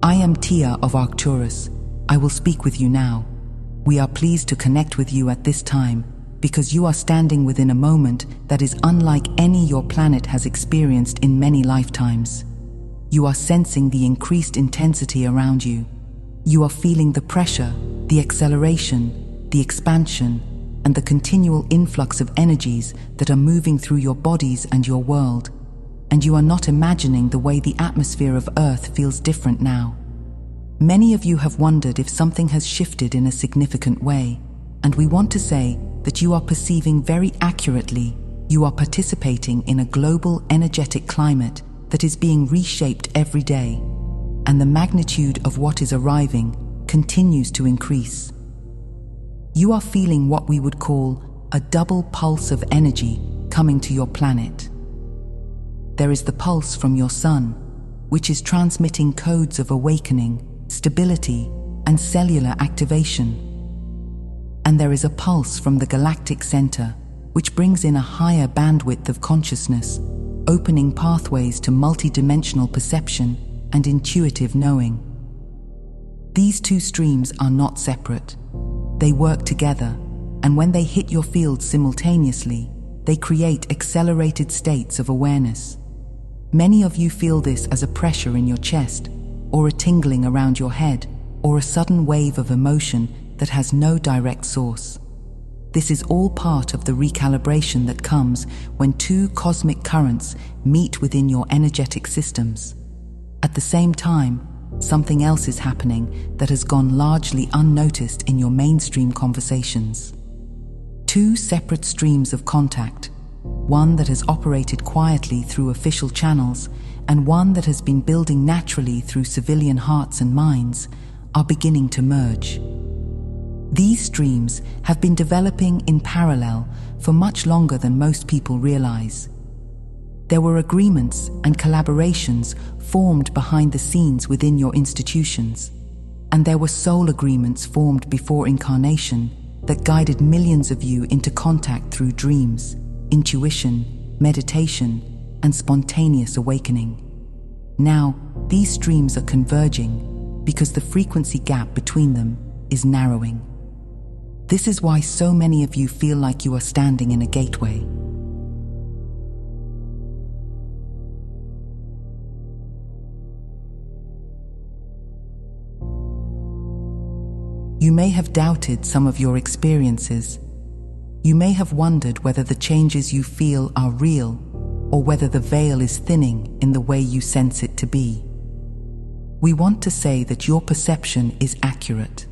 I am Tia of Arcturus. I will speak with you now. We are pleased to connect with you at this time because you are standing within a moment that is unlike any your planet has experienced in many lifetimes. You are sensing the increased intensity around you. You are feeling the pressure, the acceleration, the expansion, and the continual influx of energies that are moving through your bodies and your world. And you are not imagining the way the atmosphere of Earth feels different now. Many of you have wondered if something has shifted in a significant way, and we want to say that you are perceiving very accurately. You are participating in a global energetic climate that is being reshaped every day, and the magnitude of what is arriving continues to increase. You are feeling what we would call a double pulse of energy coming to your planet. There is the pulse from your sun, which is transmitting codes of awakening, stability, and cellular activation. And there is a pulse from the galactic center, which brings in a higher bandwidth of consciousness, opening pathways to multidimensional perception and intuitive knowing. These two streams are not separate. They work together, and when they hit your field simultaneously, they create accelerated states of awareness. Many of you feel this as a pressure in your chest, or a tingling around your head, or a sudden wave of emotion that has no direct source. This is all part of the recalibration that comes when two cosmic currents meet within your energetic systems. At the same time, something else is happening that has gone largely unnoticed in your mainstream conversations. Two separate streams of contact, one that has operated quietly through official channels and one that has been building naturally through civilian hearts and minds, are beginning to merge. These streams have been developing in parallel for much longer than most people realize. There were agreements and collaborations formed behind the scenes within your institutions, and there were soul agreements formed before incarnation that guided millions of you into contact through dreams, intuition, meditation, and spontaneous awakening. Now, these streams are converging because the frequency gap between them is narrowing. This is why so many of you feel like you are standing in a gateway. You may have doubted some of your experiences. You may have wondered whether the changes you feel are real, or whether the veil is thinning in the way you sense it to be. We want to say that your perception is accurate.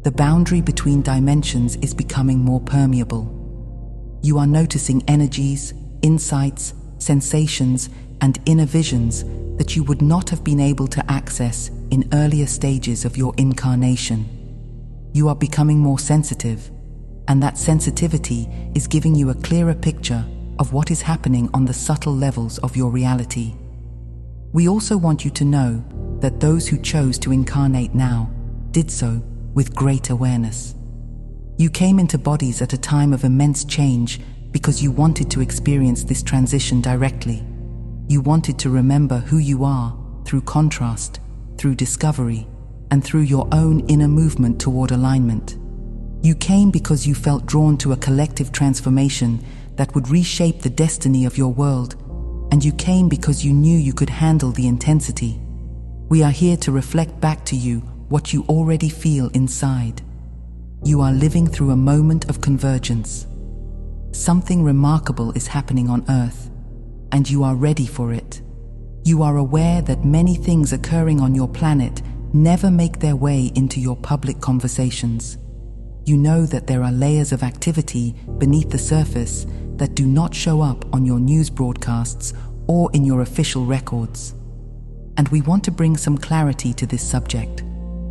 The boundary between dimensions is becoming more permeable. You are noticing energies, insights, sensations, and inner visions that you would not have been able to access in earlier stages of your incarnation. You are becoming more sensitive, and that sensitivity is giving you a clearer picture of what is happening on the subtle levels of your reality. We also want you to know that those who chose to incarnate now did so with great awareness. You came into bodies at a time of immense change because you wanted to experience this transition directly. You wanted to remember who you are through contrast, through discovery, and through your own inner movement toward alignment. You came because you felt drawn to a collective transformation that would reshape the destiny of your world, and you came because you knew you could handle the intensity. We are here to reflect back to you what you already feel inside. You are living through a moment of convergence. Something remarkable is happening on Earth, and you are ready for it. You are aware that many things occurring on your planet never make their way into your public conversations. You know that there are layers of activity beneath the surface that do not show up on your news broadcasts or in your official records. And we want to bring some clarity to this subject,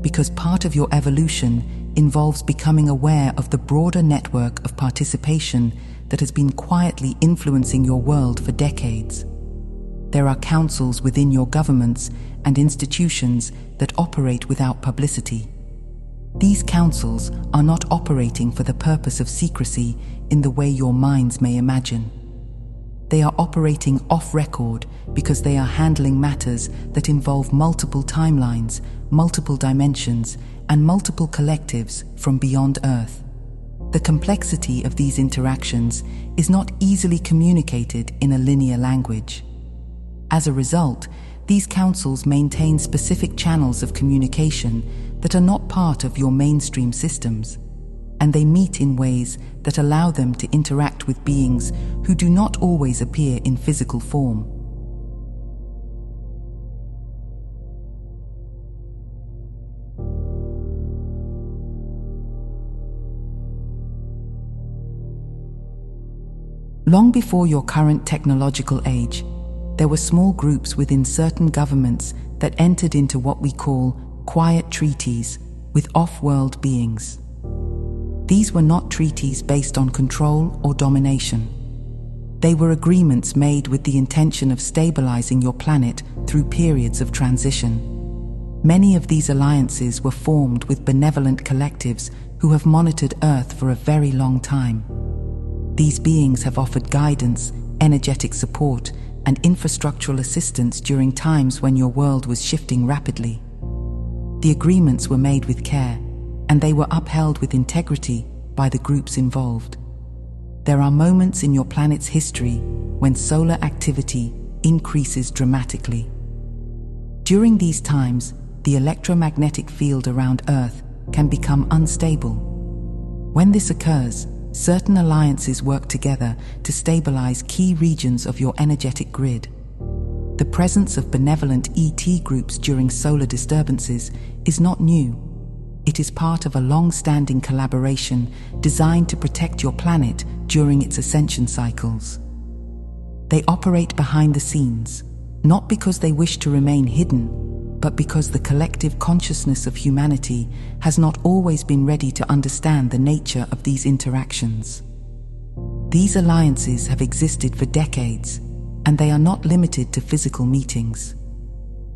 because part of your evolution involves becoming aware of the broader network of participation that has been quietly influencing your world for decades. There are councils within your governments and institutions that operate without publicity. These councils are not operating for the purpose of secrecy in the way your minds may imagine. They are operating off-record because they are handling matters that involve multiple timelines, multiple dimensions, and multiple collectives from beyond Earth. The complexity of these interactions is not easily communicated in a linear language. As a result, these councils maintain specific channels of communication that are not part of your mainstream systems, and they meet in ways that allow them to interact with beings who do not always appear in physical form. Long before your current technological age, there were small groups within certain governments that entered into what we call quiet treaties with off-world beings. These were not treaties based on control or domination. They were agreements made with the intention of stabilizing your planet through periods of transition. Many of these alliances were formed with benevolent collectives who have monitored Earth for a very long time. These beings have offered guidance, energetic support, and infrastructural assistance during times when your world was shifting rapidly. The agreements were made with care, and they were upheld with integrity by the groups involved. There are moments in your planet's history when solar activity increases dramatically. During these times, the electromagnetic field around Earth can become unstable. When this occurs, certain alliances work together to stabilize key regions of your energetic grid. The presence of benevolent ET groups during solar disturbances is not new. It is part of a long-standing collaboration designed to protect your planet during its ascension cycles. They operate behind the scenes, not because they wish to remain hidden, but because the collective consciousness of humanity has not always been ready to understand the nature of these interactions. These alliances have existed for decades, and they are not limited to physical meetings.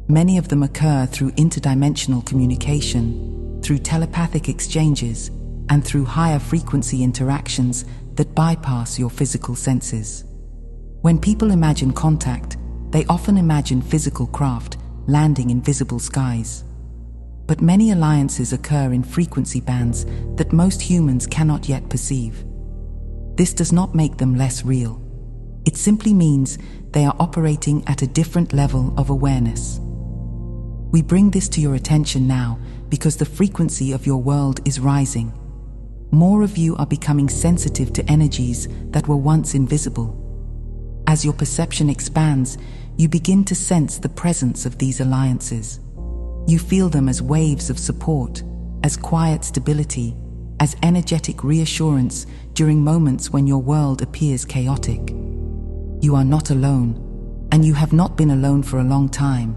Many of them occur through interdimensional communication, through telepathic exchanges, and through higher frequency interactions that bypass your physical senses. When people imagine contact, they often imagine physical craft landing in visible skies. But many alliances occur in frequency bands that most humans cannot yet perceive. This does not make them less real. It simply means they are operating at a different level of awareness. We bring this to your attention now because the frequency of your world is rising. More of you are becoming sensitive to energies that were once invisible. As your perception expands, you begin to sense the presence of these alliances. You feel them as waves of support, as quiet stability, as energetic reassurance during moments when your world appears chaotic. You are not alone, and you have not been alone for a long time.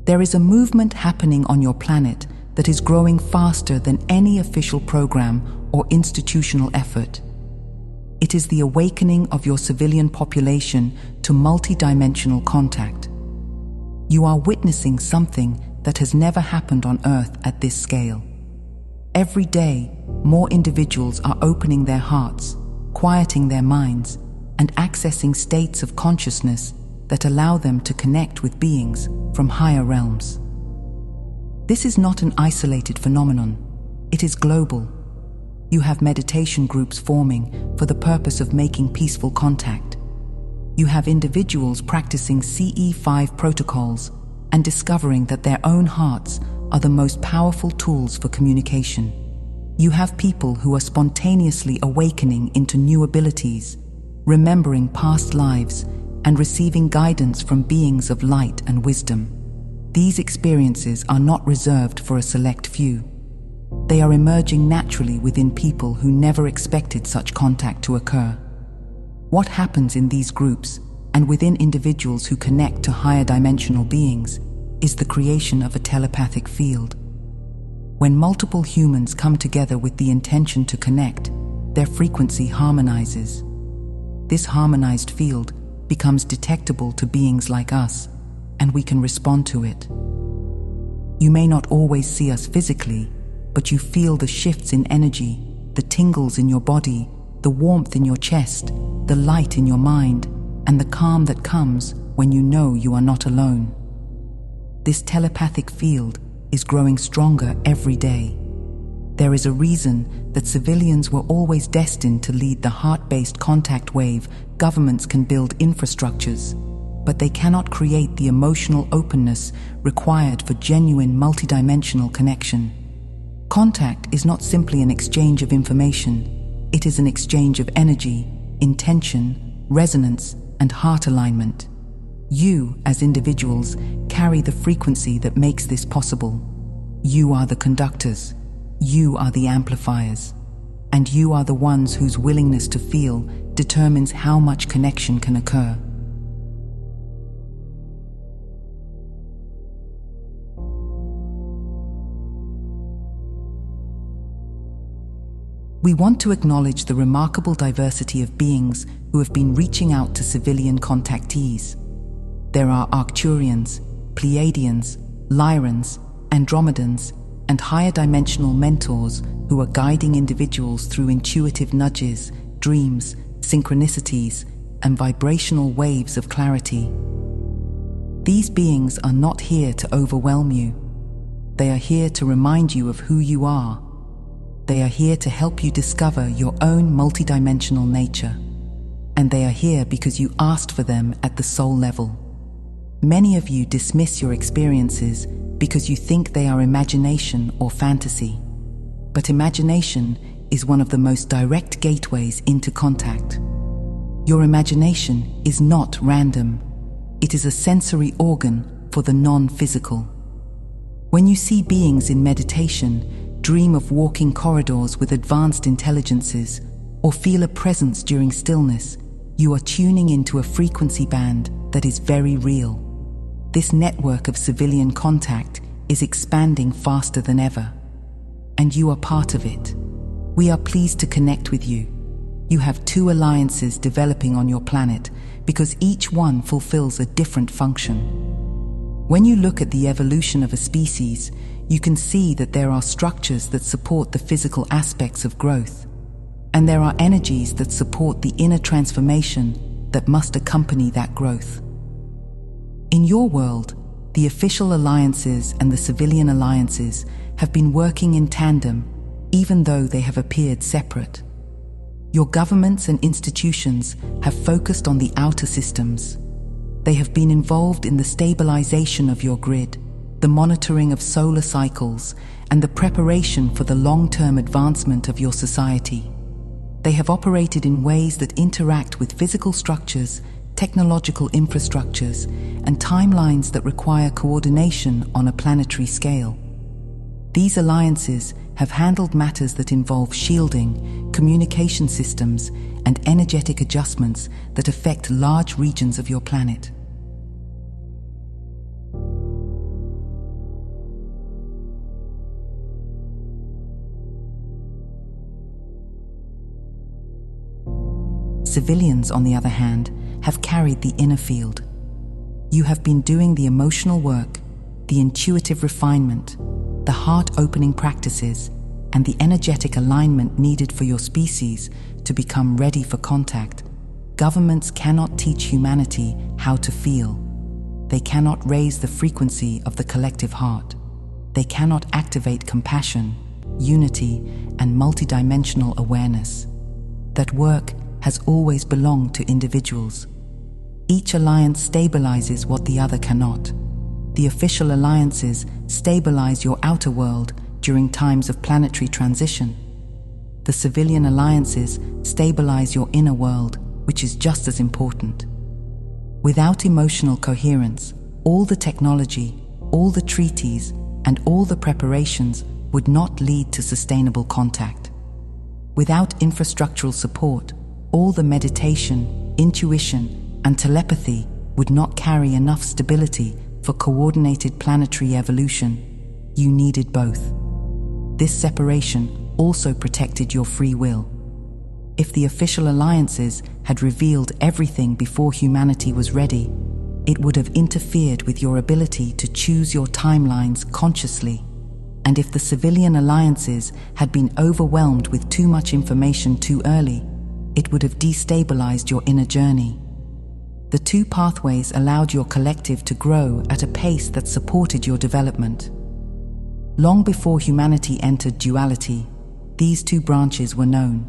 There is a movement happening on your planet that is growing faster than any official program or institutional effort. It is the awakening of your civilian population to multidimensional contact. You are witnessing something that has never happened on Earth at this scale. Every day, more individuals are opening their hearts, quieting their minds, and accessing states of consciousness that allow them to connect with beings from higher realms. This is not an isolated phenomenon. It is global. You have meditation groups forming for the purpose of making peaceful contact. You have individuals practicing CE5 protocols and discovering that their own hearts are the most powerful tools for communication. You have people who are spontaneously awakening into new abilities, remembering past lives, and receiving guidance from beings of light and wisdom. These experiences are not reserved for a select few. They are emerging naturally within people who never expected such contact to occur. What happens in these groups and within individuals who connect to higher dimensional beings is the creation of a telepathic field. When multiple humans come together with the intention to connect, their frequency harmonizes. This harmonized field becomes detectable to beings like us, and we can respond to it. You may not always see us physically, but you feel the shifts in energy, the tingles in your body, the warmth in your chest, the light in your mind, and the calm that comes when you know you are not alone. This telepathic field is growing stronger every day. There is a reason that civilians were always destined to lead the heart-based contact wave. Governments can build infrastructures, but they cannot create the emotional openness required for genuine multidimensional connection. Contact is not simply an exchange of information. It is an exchange of energy, intention, resonance, and heart alignment. You, as individuals, carry the frequency that makes this possible. You are the conductors. You are the amplifiers. And you are the ones whose willingness to feel determines how much connection can occur. We want to acknowledge the remarkable diversity of beings who have been reaching out to civilian contactees. There are Arcturians, Pleiadians, Lyrans, Andromedans, and higher dimensional mentors who are guiding individuals through intuitive nudges, dreams, synchronicities, and vibrational waves of clarity. These beings are not here to overwhelm you. They are here to remind you of who you are. They are here to help you discover your own multidimensional nature. And they are here because you asked for them at the soul level. Many of you dismiss your experiences because you think they are imagination or fantasy. But imagination is one of the most direct gateways into contact. Your imagination is not random. It is a sensory organ for the non-physical. When you see beings in meditation, dream of walking corridors with advanced intelligences, or feel a presence during stillness, you are tuning into a frequency band that is very real. This network of civilian contact is expanding faster than ever, and you are part of it. We are pleased to connect with you. You have 2 alliances developing on your planet because each one fulfills a different function. When you look at the evolution of a species, you can see that there are structures that support the physical aspects of growth, and there are energies that support the inner transformation that must accompany that growth. In your world, the official alliances and the civilian alliances have been working in tandem, even though they have appeared separate. Your governments and institutions have focused on the outer systems. They have been involved in the stabilization of your grid, the monitoring of solar cycles, and the preparation for the long-term advancement of your society. They have operated in ways that interact with physical structures, technological infrastructures, and timelines that require coordination on a planetary scale. These alliances have handled matters that involve shielding, communication systems, and energetic adjustments that affect large regions of your planet. Civilians, on the other hand, have carried the inner field. You have been doing the emotional work, the intuitive refinement, the heart-opening practices, and the energetic alignment needed for your species to become ready for contact. Governments cannot teach humanity how to feel. They cannot raise the frequency of the collective heart. They cannot activate compassion, unity, and multidimensional awareness. That work has always belonged to individuals. Each alliance stabilizes what the other cannot. The official alliances stabilize your outer world during times of planetary transition. The civilian alliances stabilize your inner world, which is just as important. Without emotional coherence, all the technology, all the treaties, and all the preparations would not lead to sustainable contact. Without infrastructural support, all the meditation, intuition, and telepathy would not carry enough stability for coordinated planetary evolution. You needed both. This separation also protected your free will. If the official alliances had revealed everything before humanity was ready, it would have interfered with your ability to choose your timelines consciously. And if the civilian alliances had been overwhelmed with too much information too early, it would have destabilized your inner journey. The two pathways allowed your collective to grow at a pace that supported your development. Long before humanity entered duality, these two branches were known.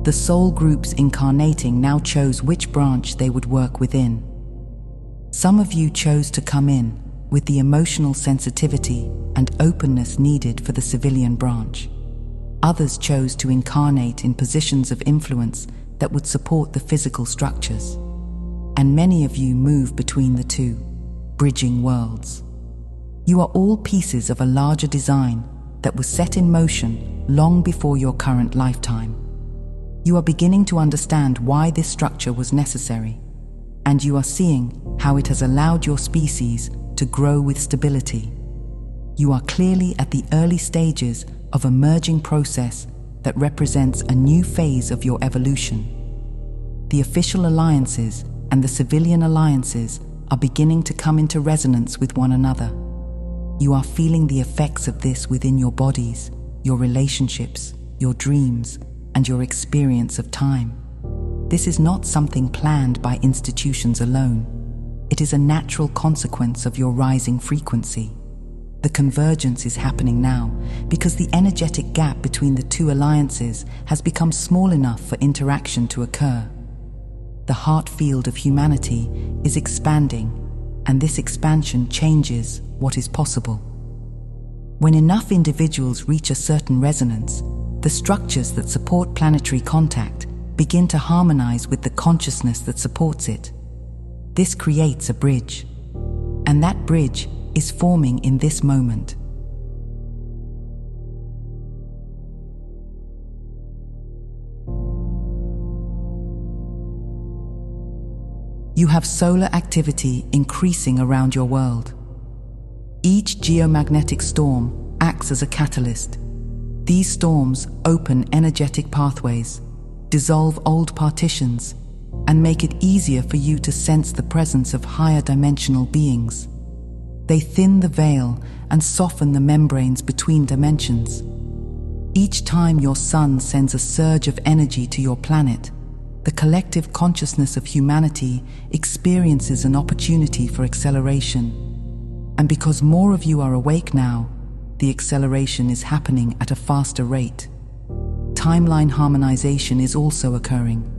The soul groups incarnating now chose which branch they would work within. Some of you chose to come in with the emotional sensitivity and openness needed for the civilian branch. Others chose to incarnate in positions of influence that would support the physical structures. And many of you move between the two, bridging worlds. You are all pieces of a larger design that was set in motion long before your current lifetime. You are beginning to understand why this structure was necessary, and you are seeing how it has allowed your species to grow with stability. You are clearly at the early stages of a merging process that represents a new phase of your evolution. The official alliances and the civilian alliances are beginning to come into resonance with one another. You are feeling the effects of this within your bodies, your relationships, your dreams, and your experience of time. This is not something planned by institutions alone. It is a natural consequence of your rising frequency. The convergence is happening now because the energetic gap between the two alliances has become small enough for interaction to occur. The heart field of humanity is expanding, and this expansion changes what is possible. When enough individuals reach a certain resonance, the structures that support planetary contact begin to harmonize with the consciousness that supports it. This creates a bridge, and that bridge is forming in this moment. You have solar activity increasing around your world. Each geomagnetic storm acts as a catalyst. These storms open energetic pathways, dissolve old partitions, and make it easier for you to sense the presence of higher dimensional beings. They thin the veil and soften the membranes between dimensions. Each time your sun sends a surge of energy to your planet, the collective consciousness of humanity experiences an opportunity for acceleration. And because more of you are awake now, the acceleration is happening at a faster rate. Timeline harmonization is also occurring.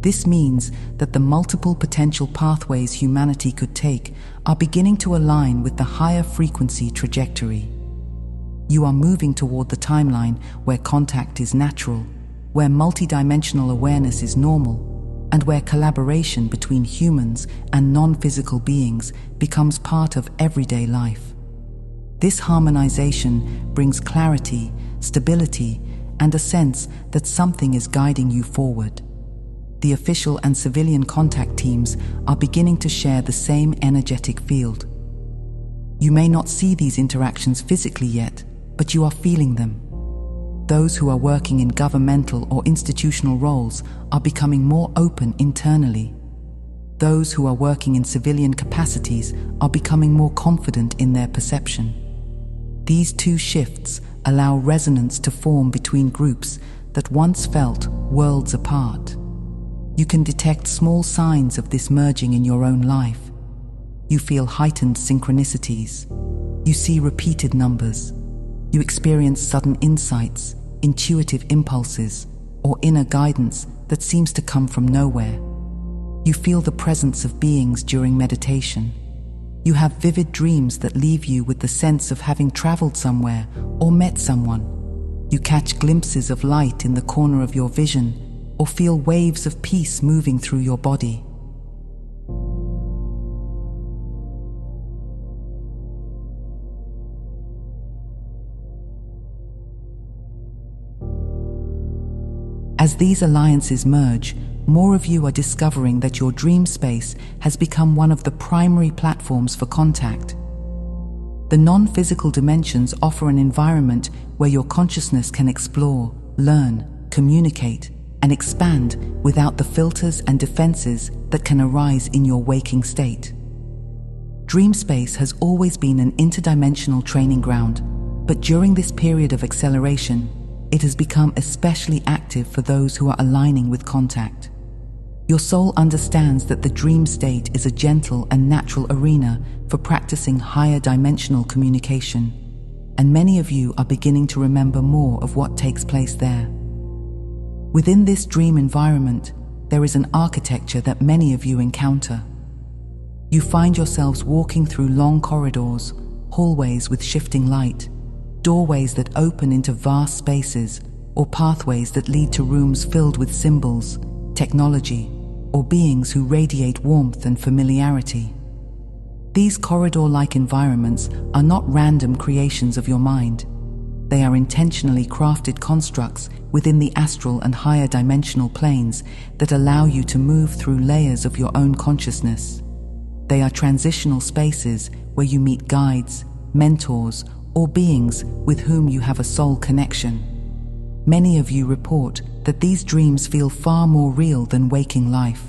This means that the multiple potential pathways humanity could take are beginning to align with the higher frequency trajectory. You are moving toward the timeline where contact is natural, where multidimensional awareness is normal, and where collaboration between humans and non-physical beings becomes part of everyday life. This harmonization brings clarity, stability, and a sense that something is guiding you forward. The official and civilian contact teams are beginning to share the same energetic field. You may not see these interactions physically yet, but you are feeling them. Those who are working in governmental or institutional roles are becoming more open internally. Those who are working in civilian capacities are becoming more confident in their perception. These two shifts allow resonance to form between groups that once felt worlds apart. You can detect small signs of this merging in your own life. You feel heightened synchronicities. You see repeated numbers. You experience sudden insights, intuitive impulses, or inner guidance that seems to come from nowhere. You feel the presence of beings during meditation. You have vivid dreams that leave you with the sense of having traveled somewhere or met someone. You catch glimpses of light in the corner of your vision or feel waves of peace moving through your body. As these alliances merge, more of you are discovering that your dream space has become one of the primary platforms for contact. The non-physical dimensions offer an environment where your consciousness can explore, learn, communicate, and expand without the filters and defenses that can arise in your waking state. Dream space has always been an interdimensional training ground, but during this period of acceleration, it has become especially active for those who are aligning with contact. Your soul understands that the dream state is a gentle and natural arena for practicing higher dimensional communication, and many of you are beginning to remember more of what takes place there. Within this dream environment, there is an architecture that many of you encounter. You find yourselves walking through long corridors, hallways with shifting light, doorways that open into vast spaces, or pathways that lead to rooms filled with symbols, technology, or beings who radiate warmth and familiarity. These corridor-like environments are not random creations of your mind. They are intentionally crafted constructs within the astral and higher dimensional planes that allow you to move through layers of your own consciousness. They are transitional spaces where you meet guides, mentors, or beings with whom you have a soul connection. Many of you report that these dreams feel far more real than waking life.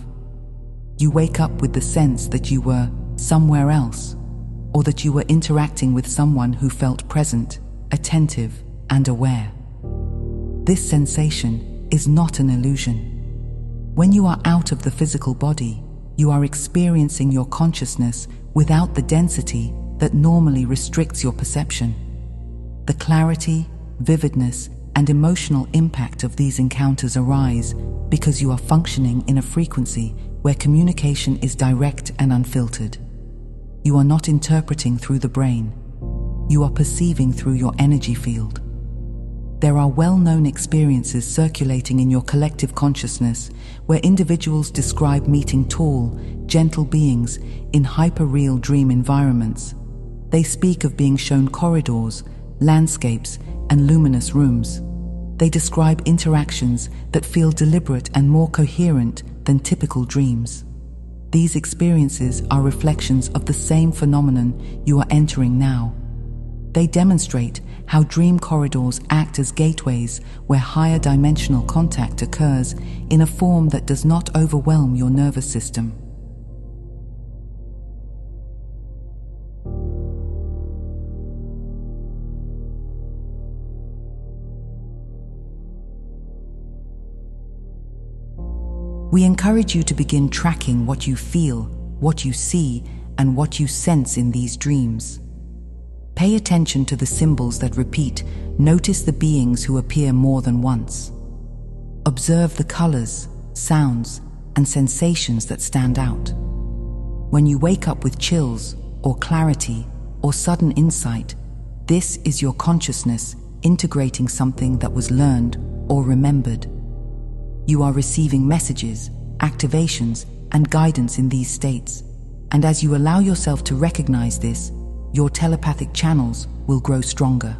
You wake up with the sense that you were somewhere else, or that you were interacting with someone who felt present, attentive, and aware. This sensation is not an illusion. When you are out of the physical body, you are experiencing your consciousness without the density that normally restricts your perception. The clarity, vividness, and emotional impact of these encounters arise because you are functioning in a frequency where communication is direct and unfiltered. You are not interpreting through the brain. You are perceiving through your energy field. There are well-known experiences circulating in your collective consciousness where individuals describe meeting tall, gentle beings in hyper-real dream environments. They speak of being shown corridors, landscapes, and luminous rooms. They describe interactions that feel deliberate and more coherent than typical dreams. These experiences are reflections of the same phenomenon you are entering now. They demonstrate how dream corridors act as gateways where higher dimensional contact occurs in a form that does not overwhelm your nervous system. We encourage you to begin tracking what you feel, what you see, and what you sense in these dreams. Pay attention to the symbols that repeat. Notice the beings who appear more than once. Observe the colors, sounds, and sensations that stand out. When you wake up with chills, or clarity, or sudden insight, this is your consciousness integrating something that was learned or remembered. You are receiving messages, activations, and guidance in these states, and as you allow yourself to recognize this, your telepathic channels will grow stronger.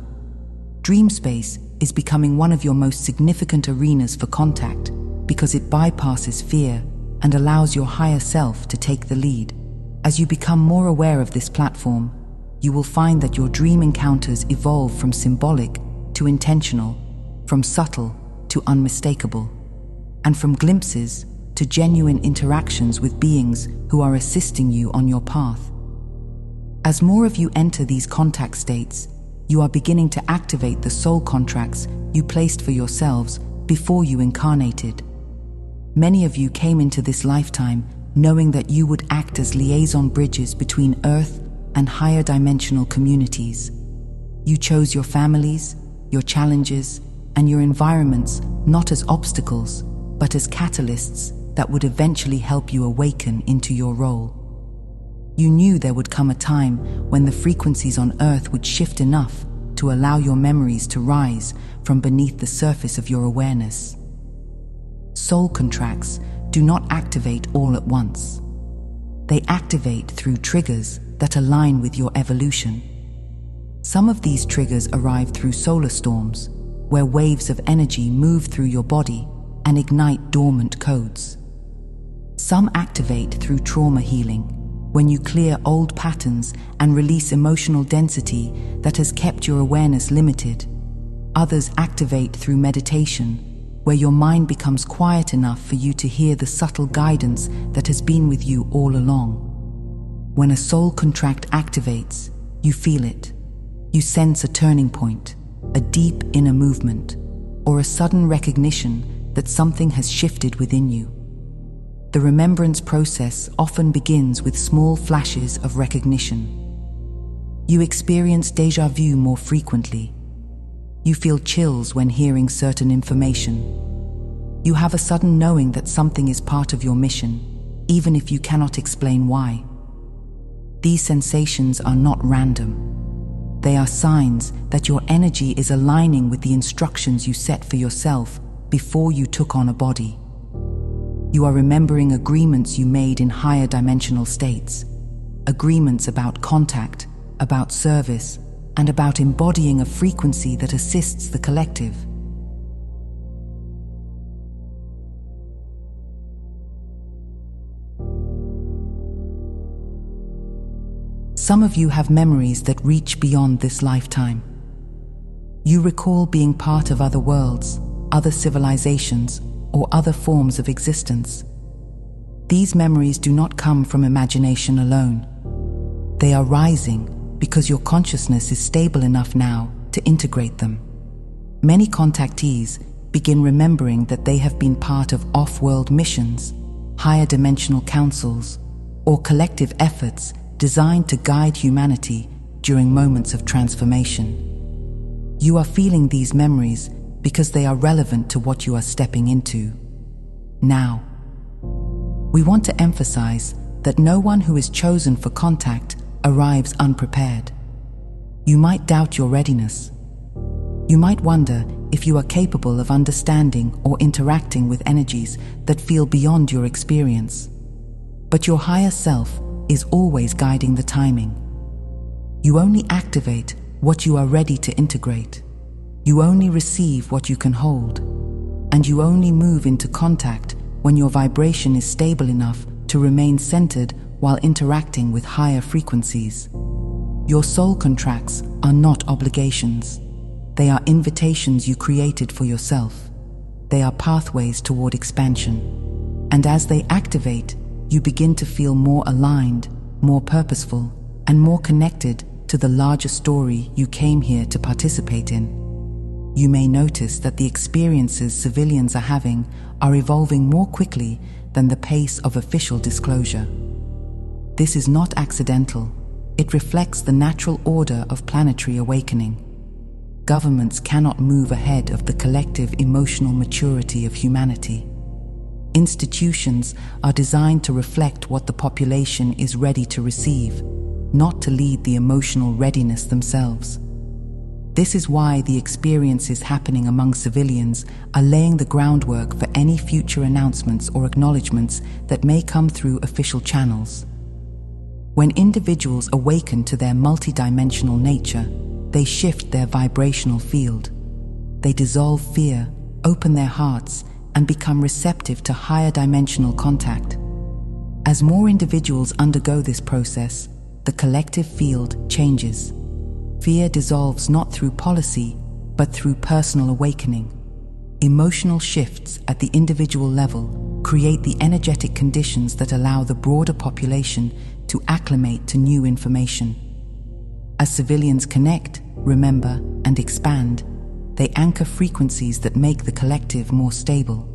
Dream space is becoming one of your most significant arenas for contact because it bypasses fear and allows your higher self to take the lead. As you become more aware of this platform, you will find that your dream encounters evolve from symbolic to intentional, from subtle to unmistakable, and from glimpses to genuine interactions with beings who are assisting you on your path. As more of you enter these contact states, you are beginning to activate the soul contracts you placed for yourselves before you incarnated. Many of you came into this lifetime knowing that you would act as liaison bridges between Earth and higher dimensional communities. You chose your families, your challenges, and your environments not as obstacles, but as catalysts that would eventually help you awaken into your role. You knew there would come a time when the frequencies on Earth would shift enough to allow your memories to rise from beneath the surface of your awareness. Soul contracts do not activate all at once. They activate through triggers that align with your evolution. Some of these triggers arrive through solar storms, where waves of energy move through your body and ignite dormant codes. Some activate through trauma healing, when you clear old patterns and release emotional density that has kept your awareness limited. Others activate through meditation, where your mind becomes quiet enough for you to hear the subtle guidance that has been with you all along. When a soul contract activates, you feel it. You sense a turning point, a deep inner movement, or a sudden recognition that something has shifted within you. The remembrance process often begins with small flashes of recognition. You experience déjà vu more frequently. You feel chills when hearing certain information. You have a sudden knowing that something is part of your mission, even if you cannot explain why. These sensations are not random. They are signs that your energy is aligning with the instructions you set for yourself before you took on a body. You are remembering agreements you made in higher dimensional states, agreements about contact, about service, and about embodying a frequency that assists the collective. Some of you have memories that reach beyond this lifetime. You recall being part of other worlds, other civilizations, or other forms of existence. These memories do not come from imagination alone. They are rising because your consciousness is stable enough now to integrate them. Many contactees begin remembering that they have been part of off-world missions, higher dimensional councils, or collective efforts designed to guide humanity during moments of transformation. You are feeling these memories because they are relevant to what you are stepping into now. We want to emphasize that no one who is chosen for contact arrives unprepared. You might doubt your readiness. You might wonder if you are capable of understanding or interacting with energies that feel beyond your experience. But your higher self is always guiding the timing. You only activate what you are ready to integrate. You only receive what you can hold. And you only move into contact when your vibration is stable enough to remain centered while interacting with higher frequencies. Your soul contracts are not obligations. They are invitations you created for yourself. They are pathways toward expansion. And as they activate, you begin to feel more aligned, more purposeful, and more connected to the larger story you came here to participate in. You may notice that the experiences civilians are having are evolving more quickly than the pace of official disclosure. This is not accidental. It reflects the natural order of planetary awakening. Governments cannot move ahead of the collective emotional maturity of humanity. Institutions are designed to reflect what the population is ready to receive, not to lead the emotional readiness themselves. This is why the experiences happening among civilians are laying the groundwork for any future announcements or acknowledgements that may come through official channels. When individuals awaken to their multidimensional nature, they shift their vibrational field. They dissolve fear, open their hearts, and become receptive to higher dimensional contact. As more individuals undergo this process, the collective field changes. Fear dissolves not through policy, but through personal awakening. Emotional shifts at the individual level create the energetic conditions that allow the broader population to acclimate to new information. As civilians connect, remember, and expand, they anchor frequencies that make the collective more stable.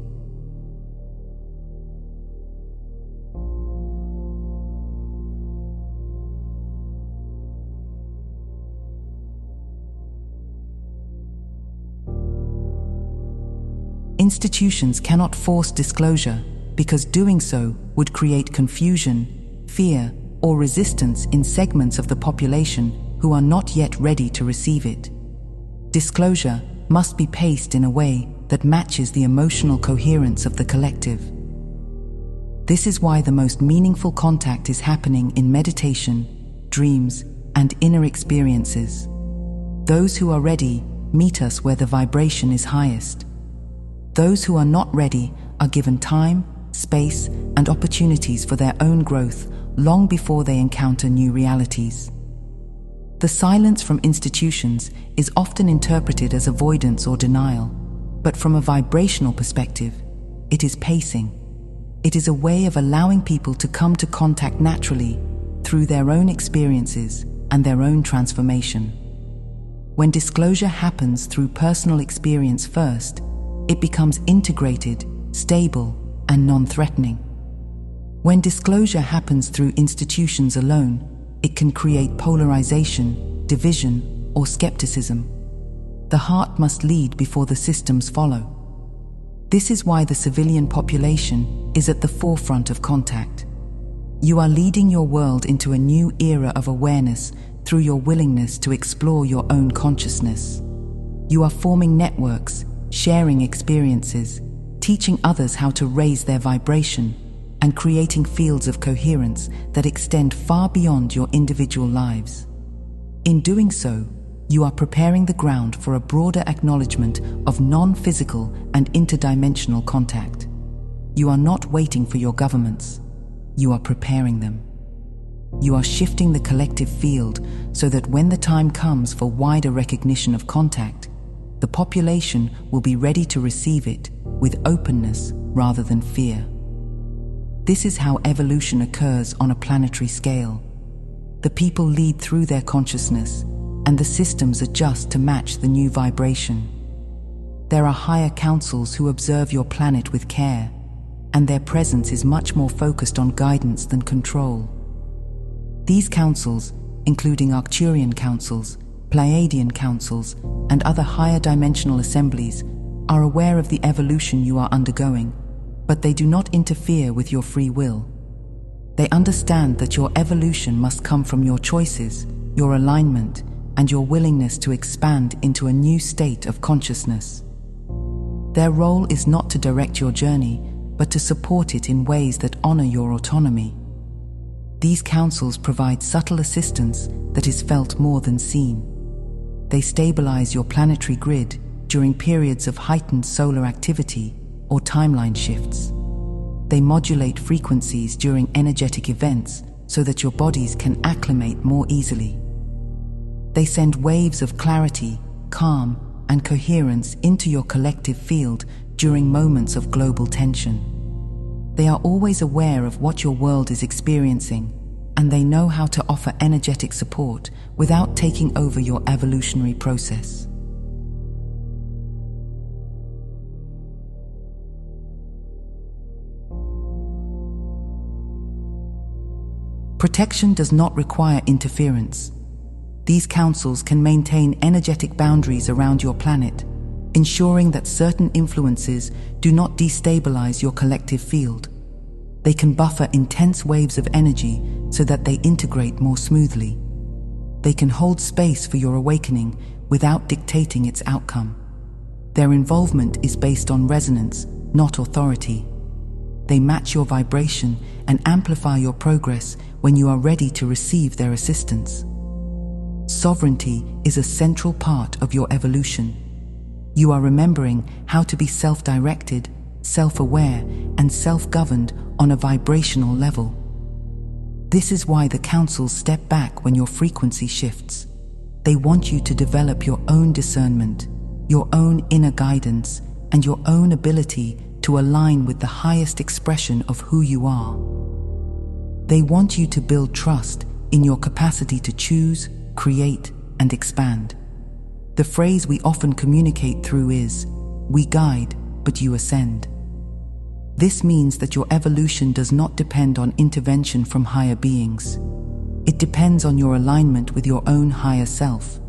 Institutions cannot force disclosure because doing so would create confusion, fear, or resistance in segments of the population who are not yet ready to receive it. Disclosure must be paced in a way that matches the emotional coherence of the collective. This is why the most meaningful contact is happening in meditation, dreams, and inner experiences. Those who are ready meet us where the vibration is highest. Those who are not ready are given time, space, and opportunities for their own growth long before they encounter new realities. The silence from institutions is often interpreted as avoidance or denial, But from a vibrational perspective, it is pacing. It is a way of allowing people to come to contact naturally through their own experiences and their own transformation. When disclosure happens through personal experience first, it becomes integrated, stable, and non-threatening. When disclosure happens through institutions alone, it can create polarization, division, or skepticism. The heart must lead before the systems follow. This is why the civilian population is at the forefront of contact. You are leading your world into a new era of awareness through your willingness to explore your own consciousness. You are forming networks, sharing experiences, teaching others how to raise their vibration, and creating fields of coherence that extend far beyond your individual lives. In doing so, you are preparing the ground for a broader acknowledgement of non-physical and interdimensional contact. You are not waiting for your governments. You are preparing them. You are shifting the collective field so that when the time comes for wider recognition of contact, the population will be ready to receive it with openness rather than fear. This is how evolution occurs on a planetary scale. The people lead through their consciousness, and the systems adjust to match the new vibration. There are higher councils who observe your planet with care, and their presence is much more focused on guidance than control. These councils, including Arcturian councils, Pleiadian councils, and other higher dimensional assemblies, are aware of the evolution you are undergoing, but they do not interfere with your free will. They understand that your evolution must come from your choices, your alignment, and your willingness to expand into a new state of consciousness. Their role is not to direct your journey, but to support it in ways that honor your autonomy. These councils provide subtle assistance that is felt more than seen. They stabilize your planetary grid during periods of heightened solar activity or timeline shifts. They modulate frequencies during energetic events so that your bodies can acclimate more easily. They send waves of clarity, calm, and coherence into your collective field during moments of global tension. They are always aware of what your world is experiencing, and they know how to offer energetic support without taking over your evolutionary process. Protection does not require interference. These councils can maintain energetic boundaries around your planet, ensuring that certain influences do not destabilize your collective field. They can buffer intense waves of energy so that they integrate more smoothly. They can hold space for your awakening without dictating its outcome. Their involvement is based on resonance, not authority. They match your vibration and amplify your progress when you are ready to receive their assistance. Sovereignty is a central part of your evolution. You are remembering how to be self-directed, self-aware, and self-governed on a vibrational level. This is why the councils step back when your frequency shifts. They want you to develop your own discernment, your own inner guidance, and your own ability to align with the highest expression of who you are. They want you to build trust in your capacity to choose, create, and expand. The phrase we often communicate through is, "We guide, but you ascend." This means that your evolution does not depend on intervention from higher beings. It depends on your alignment with your own higher self.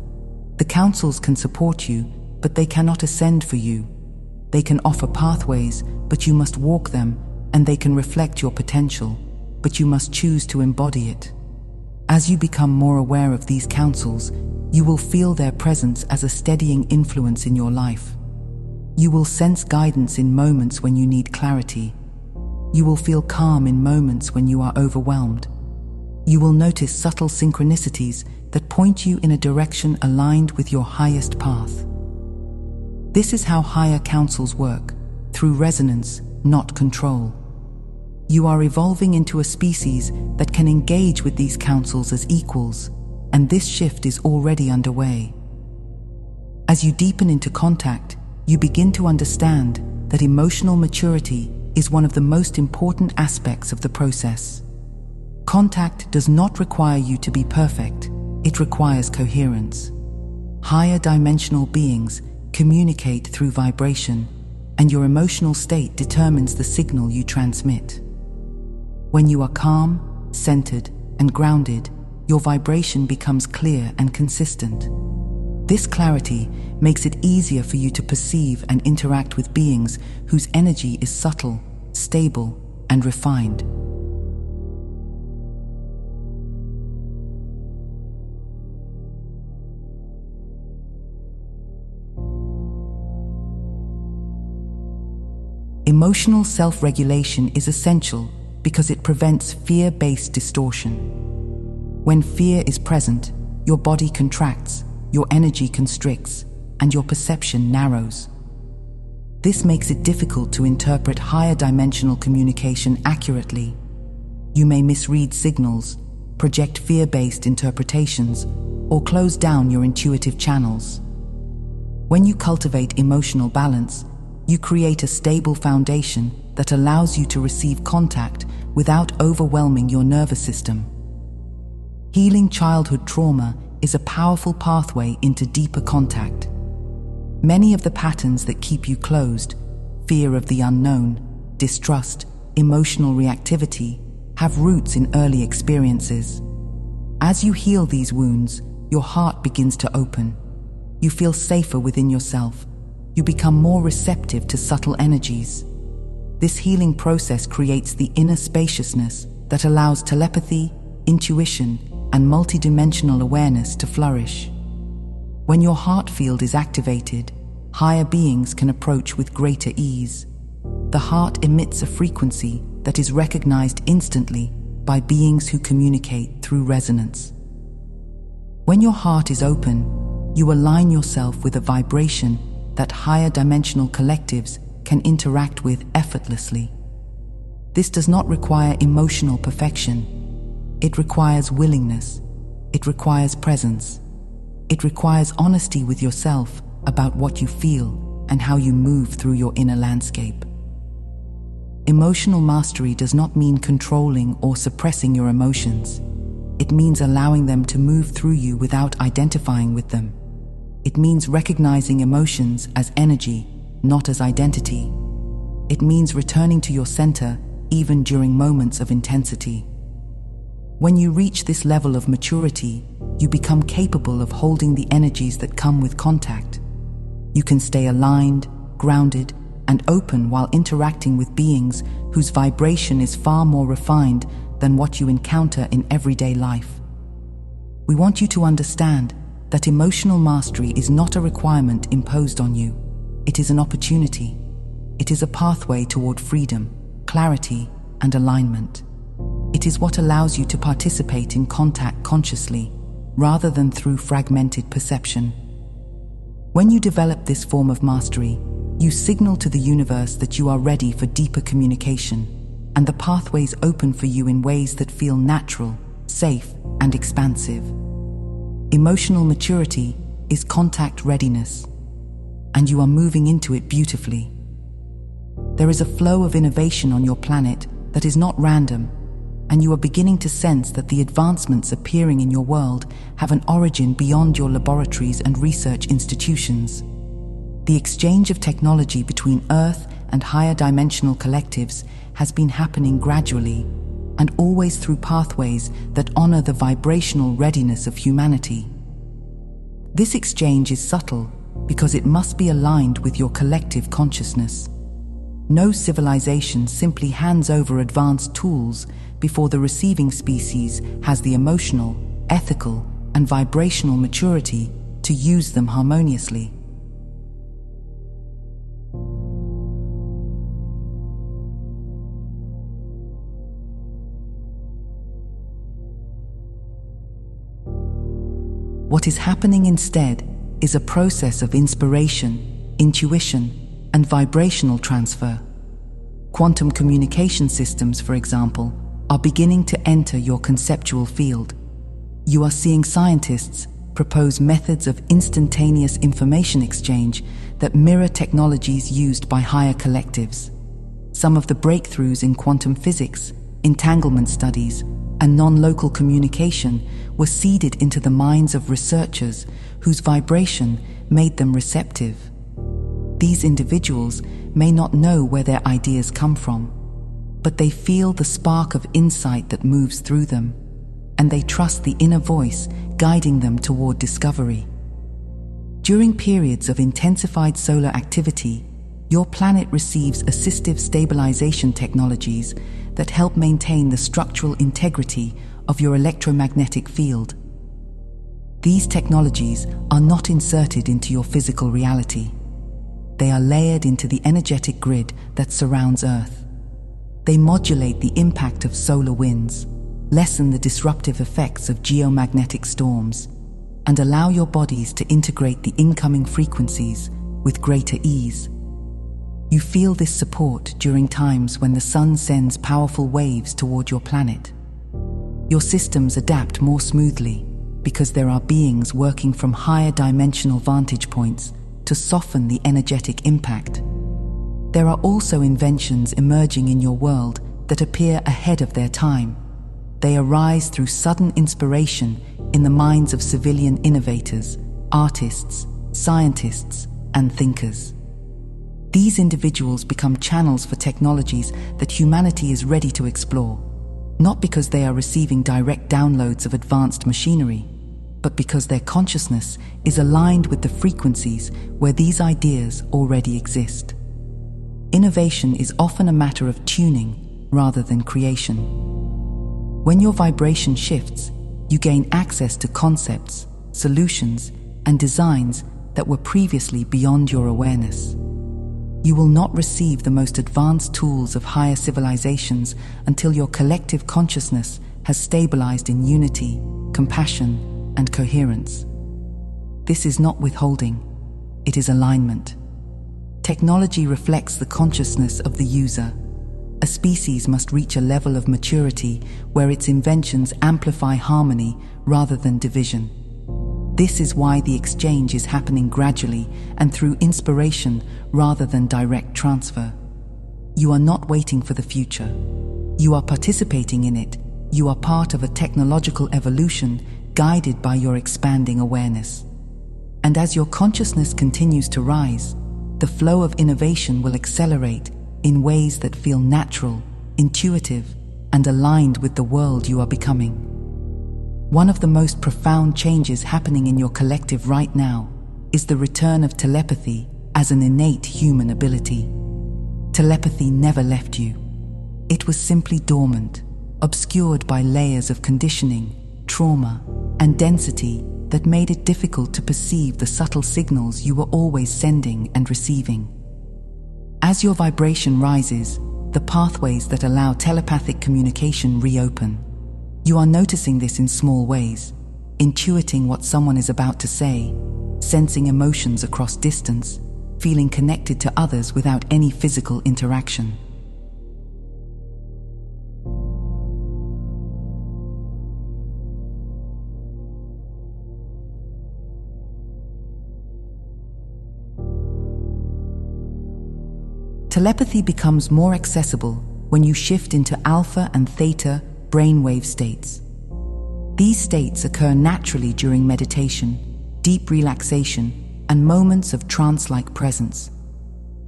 The councils can support you, but they cannot ascend for you. They can offer pathways, but you must walk them, and they can reflect your potential, but you must choose to embody it. As you become more aware of these councils, you will feel their presence as a steadying influence in your life. You will sense guidance in moments when you need clarity. You will feel calm in moments when you are overwhelmed. You will notice subtle synchronicities that point you in a direction aligned with your highest path. This is how higher councils work, through resonance, not control. You are evolving into a species that can engage with these councils as equals, and this shift is already underway. As you deepen into contact, you begin to understand that emotional maturity is one of the most important aspects of the process. Contact does not require you to be perfect, it requires coherence. Higher dimensional beings communicate through vibration, and your emotional state determines the signal you transmit. When you are calm, centered, and grounded, your vibration becomes clear and consistent. This clarity makes it easier for you to perceive and interact with beings whose energy is subtle, stable, and refined. Emotional self-regulation is essential because it prevents fear-based distortion. When fear is present, your body contracts, your energy constricts, and your perception narrows. This makes it difficult to interpret higher dimensional communication accurately. You may misread signals, project fear-based interpretations, or close down your intuitive channels. When you cultivate emotional balance, you create a stable foundation that allows you to receive contact without overwhelming your nervous system. Healing childhood trauma is a powerful pathway into deeper contact. Many of the patterns that keep you closed, fear of the unknown, distrust, emotional reactivity, have roots in early experiences. As you heal these wounds, your heart begins to open. You feel safer within yourself. You become more receptive to subtle energies. This healing process creates the inner spaciousness that allows telepathy, intuition, and multidimensional awareness to flourish. When your heart field is activated, higher beings can approach with greater ease. The heart emits a frequency that is recognized instantly by beings who communicate through resonance. When your heart is open, you align yourself with a vibration that higher dimensional collectives can interact with effortlessly. This does not require emotional perfection. It requires willingness. It requires presence. It requires honesty with yourself about what you feel and how you move through your inner landscape. Emotional mastery does not mean controlling or suppressing your emotions. It means allowing them to move through you without identifying with them. It means recognizing emotions as energy, not as identity. It means returning to your center even during moments of intensity. When you reach this level of maturity, you become capable of holding the energies that come with contact. You can stay aligned, grounded, and open while interacting with beings whose vibration is far more refined than what you encounter in everyday life. We want you to understand that emotional mastery is not a requirement imposed on you. It is an opportunity. It is a pathway toward freedom, clarity, and alignment. It is what allows you to participate in contact consciously, rather than through fragmented perception. When you develop this form of mastery, you signal to the universe that you are ready for deeper communication, and the pathways open for you in ways that feel natural, safe, and expansive. Emotional maturity is contact readiness, and you are moving into it beautifully. There is a flow of innovation on your planet that is not random, and you are beginning to sense that the advancements appearing in your world have an origin beyond your laboratories and research institutions. The exchange of technology between Earth and higher dimensional collectives has been happening gradually, and always through pathways that honor the vibrational readiness of humanity. This exchange is subtle because it must be aligned with your collective consciousness. No civilization simply hands over advanced tools before the receiving species has the emotional, ethical, and vibrational maturity to use them harmoniously. What is happening instead is a process of inspiration, intuition, and vibrational transfer. Quantum communication systems, for example, are beginning to enter your conceptual field. You are seeing scientists propose methods of instantaneous information exchange that mirror technologies used by higher collectives. Some of the breakthroughs in quantum physics, entanglement studies, and non-local communication were seeded into the minds of researchers whose vibration made them receptive. These individuals may not know where their ideas come from, but they feel the spark of insight that moves through them, and they trust the inner voice guiding them toward discovery. During periods of intensified solar activity, your planet receives assistive stabilization technologies that help maintain the structural integrity of your electromagnetic field. These technologies are not inserted into your physical reality. They are layered into the energetic grid that surrounds Earth. They modulate the impact of solar winds, lessen the disruptive effects of geomagnetic storms, and allow your bodies to integrate the incoming frequencies with greater ease. You feel this support during times when the sun sends powerful waves toward your planet. Your systems adapt more smoothly because there are beings working from higher dimensional vantage points to soften the energetic impact. There are also inventions emerging in your world that appear ahead of their time. They arise through sudden inspiration in the minds of civilian innovators, artists, scientists, and thinkers. These individuals become channels for technologies that humanity is ready to explore, not because they are receiving direct downloads of advanced machinery, but because their consciousness is aligned with the frequencies where these ideas already exist. Innovation is often a matter of tuning rather than creation. When your vibration shifts, you gain access to concepts, solutions, and designs that were previously beyond your awareness. You will not receive the most advanced tools of higher civilizations until your collective consciousness has stabilized in unity, compassion, and coherence. This is not withholding, it is alignment. Technology reflects the consciousness of the user. A species must reach a level of maturity where its inventions amplify harmony rather than division. This is why the exchange is happening gradually and through inspiration rather than direct transfer. You are not waiting for the future. You are participating in it. You are part of a technological evolution guided by your expanding awareness. And as your consciousness continues to rise, the flow of innovation will accelerate in ways that feel natural, intuitive, and aligned with the world you are becoming. One of the most profound changes happening in your collective right now is the return of telepathy as an innate human ability. Telepathy never left you. It was simply dormant, obscured by layers of conditioning, trauma, and density that made it difficult to perceive the subtle signals you were always sending and receiving. As your vibration rises, the pathways that allow telepathic communication reopen. You are noticing this in small ways, intuiting what someone is about to say, sensing emotions across distance, feeling connected to others without any physical interaction. Telepathy becomes more accessible when you shift into alpha and theta brainwave states. These states occur naturally during meditation, deep relaxation, and moments of trance-like presence.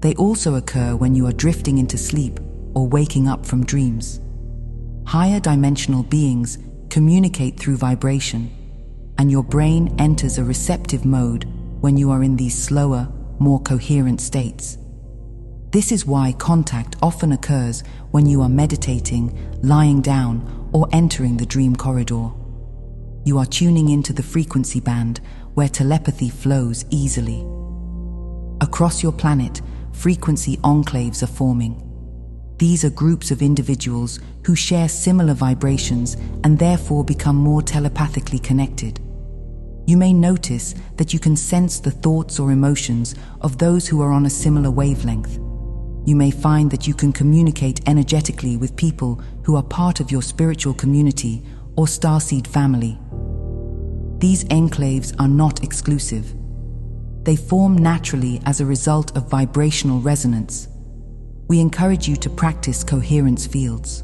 They also occur when you are drifting into sleep or waking up from dreams. Higher dimensional beings communicate through vibration, and your brain enters a receptive mode when you are in these slower, more coherent states. This is why contact often occurs when you are meditating, lying down, or entering the dream corridor. You are tuning into the frequency band where telepathy flows easily. Across your planet, frequency enclaves are forming. These are groups of individuals who share similar vibrations and therefore become more telepathically connected. You may notice that you can sense the thoughts or emotions of those who are on a similar wavelength. You may find that you can communicate energetically with people who are part of your spiritual community or starseed family. These enclaves are not exclusive. They form naturally as a result of vibrational resonance. We encourage you to practice coherence fields.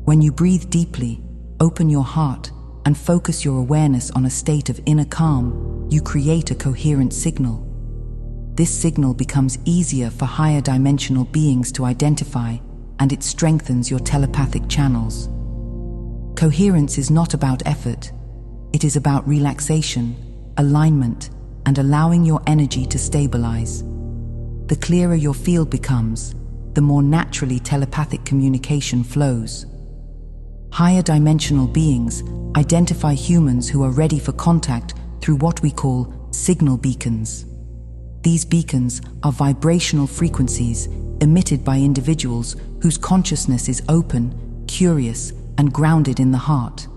When you breathe deeply, open your heart, and focus your awareness on a state of inner calm, you create a coherent signal. This signal becomes easier for higher dimensional beings to identify, and it strengthens your telepathic channels. Coherence is not about effort. It is about relaxation, alignment, and allowing your energy to stabilize. The clearer your field becomes, the more naturally telepathic communication flows. Higher dimensional beings identify humans who are ready for contact through what we call signal beacons. These beacons are vibrational frequencies emitted by individuals whose consciousness is open, curious, and grounded in the heart.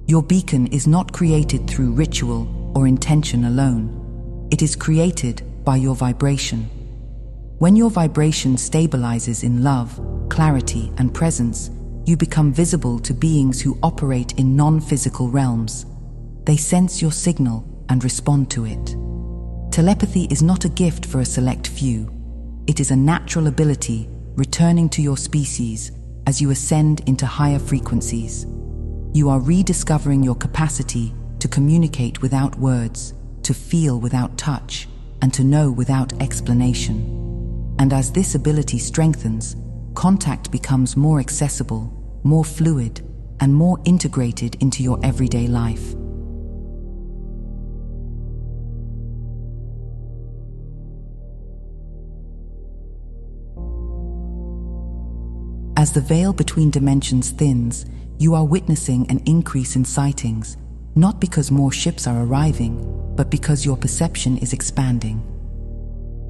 Your beacon is not created through ritual or intention alone. It is created by your vibration. When your vibration stabilizes in love, clarity, and presence, you become visible to beings who operate in non-physical realms. They sense your signal and respond to it. Telepathy is not a gift for a select few. It is a natural ability returning to your species as you ascend into higher frequencies. You are rediscovering your capacity to communicate without words, to feel without touch, and to know without explanation. And as this ability strengthens, contact becomes more accessible, more fluid, and more integrated into your everyday life. As the veil between dimensions thins, you are witnessing an increase in sightings, not because more ships are arriving, but because your perception is expanding.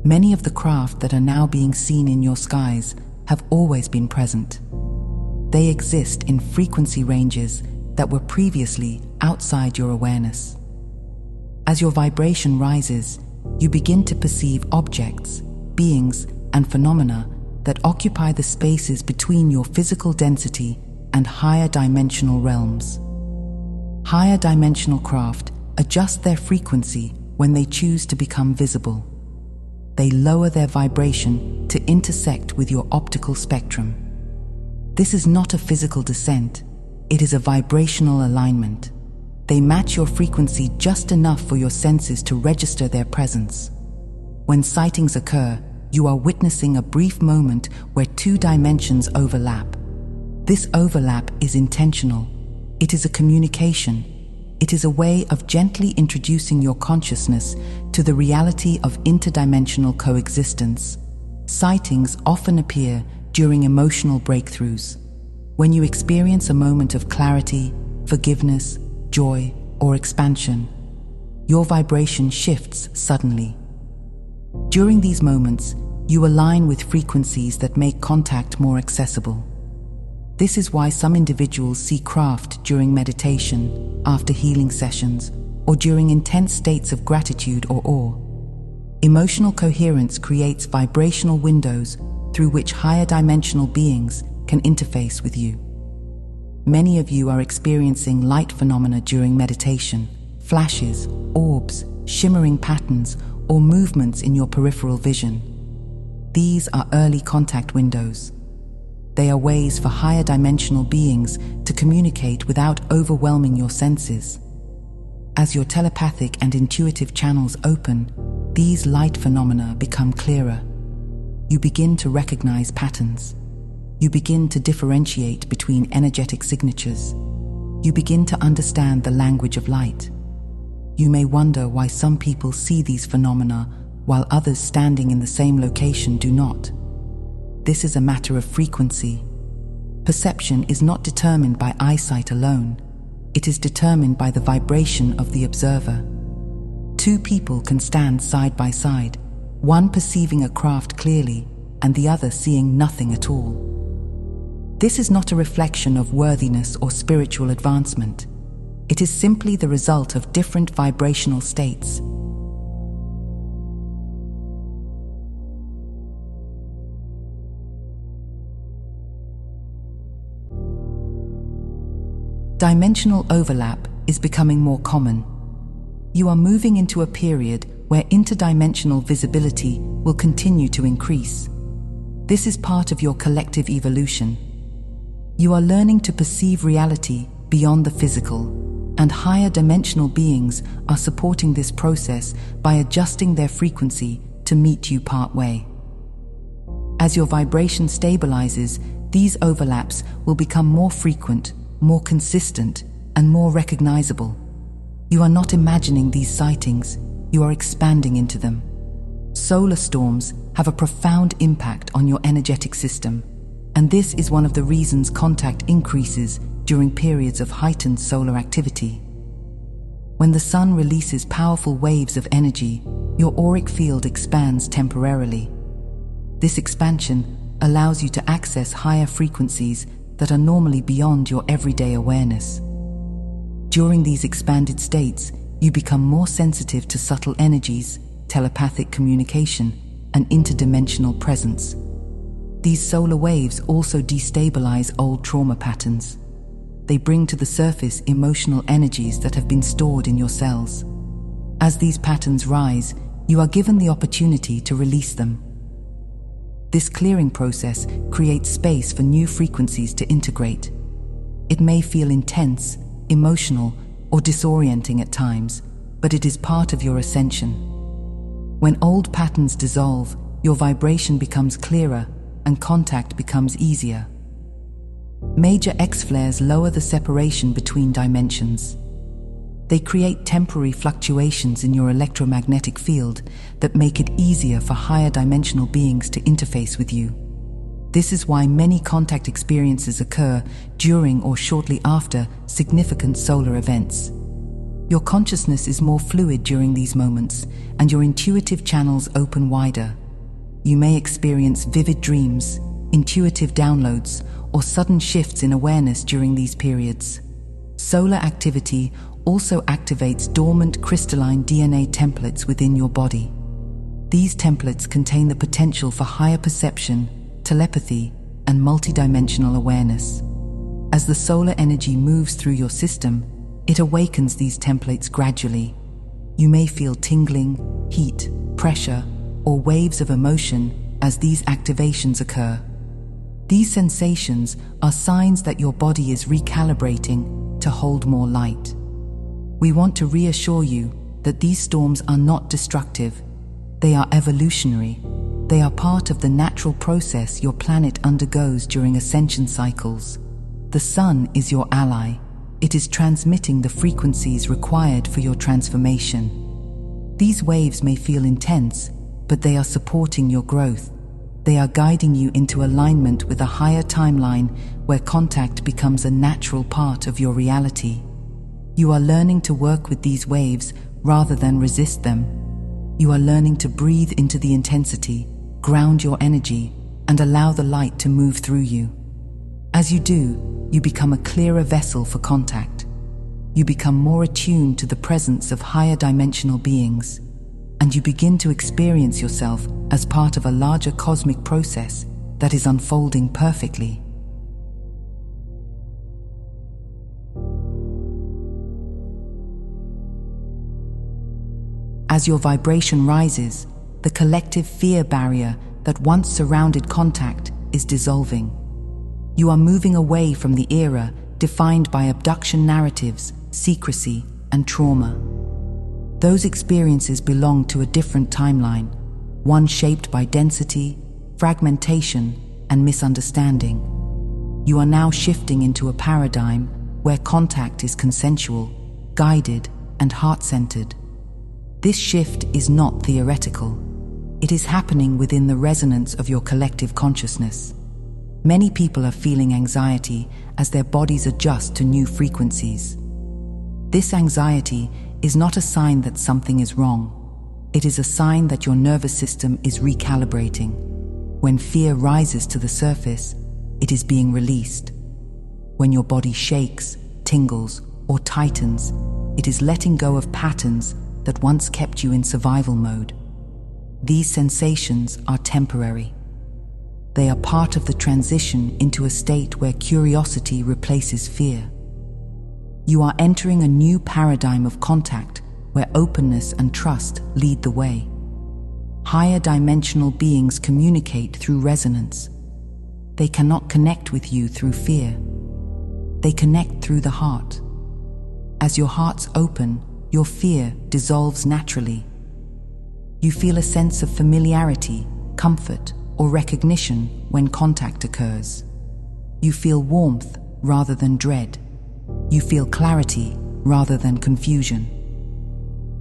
Many of the craft that are now being seen in your skies have always been present. They exist in frequency ranges that were previously outside your awareness. As your vibration rises, you begin to perceive objects, beings, and phenomena that occupy the spaces between your physical density and higher dimensional realms. Higher dimensional craft adjust their frequency when they choose to become visible. They lower their vibration to intersect with your optical spectrum. This is not a physical descent, it is a vibrational alignment. They match your frequency just enough for your senses to register their presence. When sightings occur, you are witnessing a brief moment where two dimensions overlap. This overlap is intentional. It is a communication. It is a way of gently introducing your consciousness to the reality of interdimensional coexistence. Sightings often appear during emotional breakthroughs. When you experience a moment of clarity, forgiveness, joy, or expansion, your vibration shifts suddenly. During these moments, you align with frequencies that make contact more accessible. This is why some individuals see craft during meditation, after healing sessions, or during intense states of gratitude or awe. Emotional coherence creates vibrational windows through which higher dimensional beings can interface with you. Many of you are experiencing light phenomena during meditation, flashes, orbs, shimmering patterns, or movements in your peripheral vision. These are early contact windows. They are ways for higher dimensional beings to communicate without overwhelming your senses. As your telepathic and intuitive channels open, these light phenomena become clearer. You begin to recognize patterns. You begin to differentiate between energetic signatures. You begin to understand the language of light. You may wonder why some people see these phenomena while others standing in the same location do not. This is a matter of frequency. Perception is not determined by eyesight alone. It is determined by the vibration of the observer. Two people can stand side by side, one perceiving a craft clearly and the other seeing nothing at all. This is not a reflection of worthiness or spiritual advancement. It is simply the result of different vibrational states. Dimensional overlap is becoming more common. You are moving into a period where interdimensional visibility will continue to increase. This is part of your collective evolution. You are learning to perceive reality beyond the physical, and higher dimensional beings are supporting this process by adjusting their frequency to meet you partway. As your vibration stabilizes, these overlaps will become more frequent, more consistent, and more recognizable. You are not imagining these sightings, you are expanding into them. Solar storms have a profound impact on your energetic system, and this is one of the reasons contact increases during periods of heightened solar activity. When the sun releases powerful waves of energy, your auric field expands temporarily. This expansion allows you to access higher frequencies that are normally beyond your everyday awareness. During these expanded states, you become more sensitive to subtle energies, telepathic communication, and interdimensional presence. These solar waves also destabilize old trauma patterns. They bring to the surface emotional energies that have been stored in your cells. As these patterns rise, you are given the opportunity to release them. This clearing process creates space for new frequencies to integrate. It may feel intense, emotional, or disorienting at times, but it is part of your ascension. When old patterns dissolve, your vibration becomes clearer and contact becomes easier. Major X-flares lower the separation between dimensions. They create temporary fluctuations in your electromagnetic field that make it easier for higher dimensional beings to interface with you. This is why many contact experiences occur during or shortly after significant solar events. Your consciousness is more fluid during these moments, and your intuitive channels open wider. You may experience vivid dreams, intuitive downloads, or sudden shifts in awareness during these periods. Solar activity also activates dormant crystalline DNA templates within your body. These templates contain the potential for higher perception, telepathy, and multidimensional awareness. As the solar energy moves through your system, it awakens these templates gradually. You may feel tingling, heat, pressure, or waves of emotion as these activations occur. These sensations are signs that your body is recalibrating to hold more light. We want to reassure you that these storms are not destructive. They are evolutionary. They are part of the natural process your planet undergoes during ascension cycles. The sun is your ally. It is transmitting the frequencies required for your transformation. These waves may feel intense, but they are supporting your growth. They are guiding you into alignment with a higher timeline where contact becomes a natural part of your reality. You are learning to work with these waves rather than resist them. You are learning to breathe into the intensity, ground your energy, and allow the light to move through you. As you do, you become a clearer vessel for contact. You become more attuned to the presence of higher dimensional beings, and you begin to experience yourself as part of a larger cosmic process that is unfolding perfectly. As your vibration rises, the collective fear barrier that once surrounded contact is dissolving. You are moving away from the era defined by abduction narratives, secrecy, and trauma. Those experiences belong to a different timeline, one shaped by density, fragmentation, and misunderstanding. You are now shifting into a paradigm where contact is consensual, guided, and heart-centered. This shift is not theoretical. It is happening within the resonance of your collective consciousness. Many people are feeling anxiety as their bodies adjust to new frequencies. This anxiety is not a sign that something is wrong. It is a sign that your nervous system is recalibrating. When fear rises to the surface, it is being released. When your body shakes, tingles, or tightens, it is letting go of patterns that once kept you in survival mode. These sensations are temporary. They are part of the transition into a state where curiosity replaces fear. You are entering a new paradigm of contact where openness and trust lead the way. Higher dimensional beings communicate through resonance. They cannot connect with you through fear. They connect through the heart. As your hearts open, your fear dissolves naturally. You feel a sense of familiarity, comfort, or recognition when contact occurs. You feel warmth rather than dread. You feel clarity rather than confusion.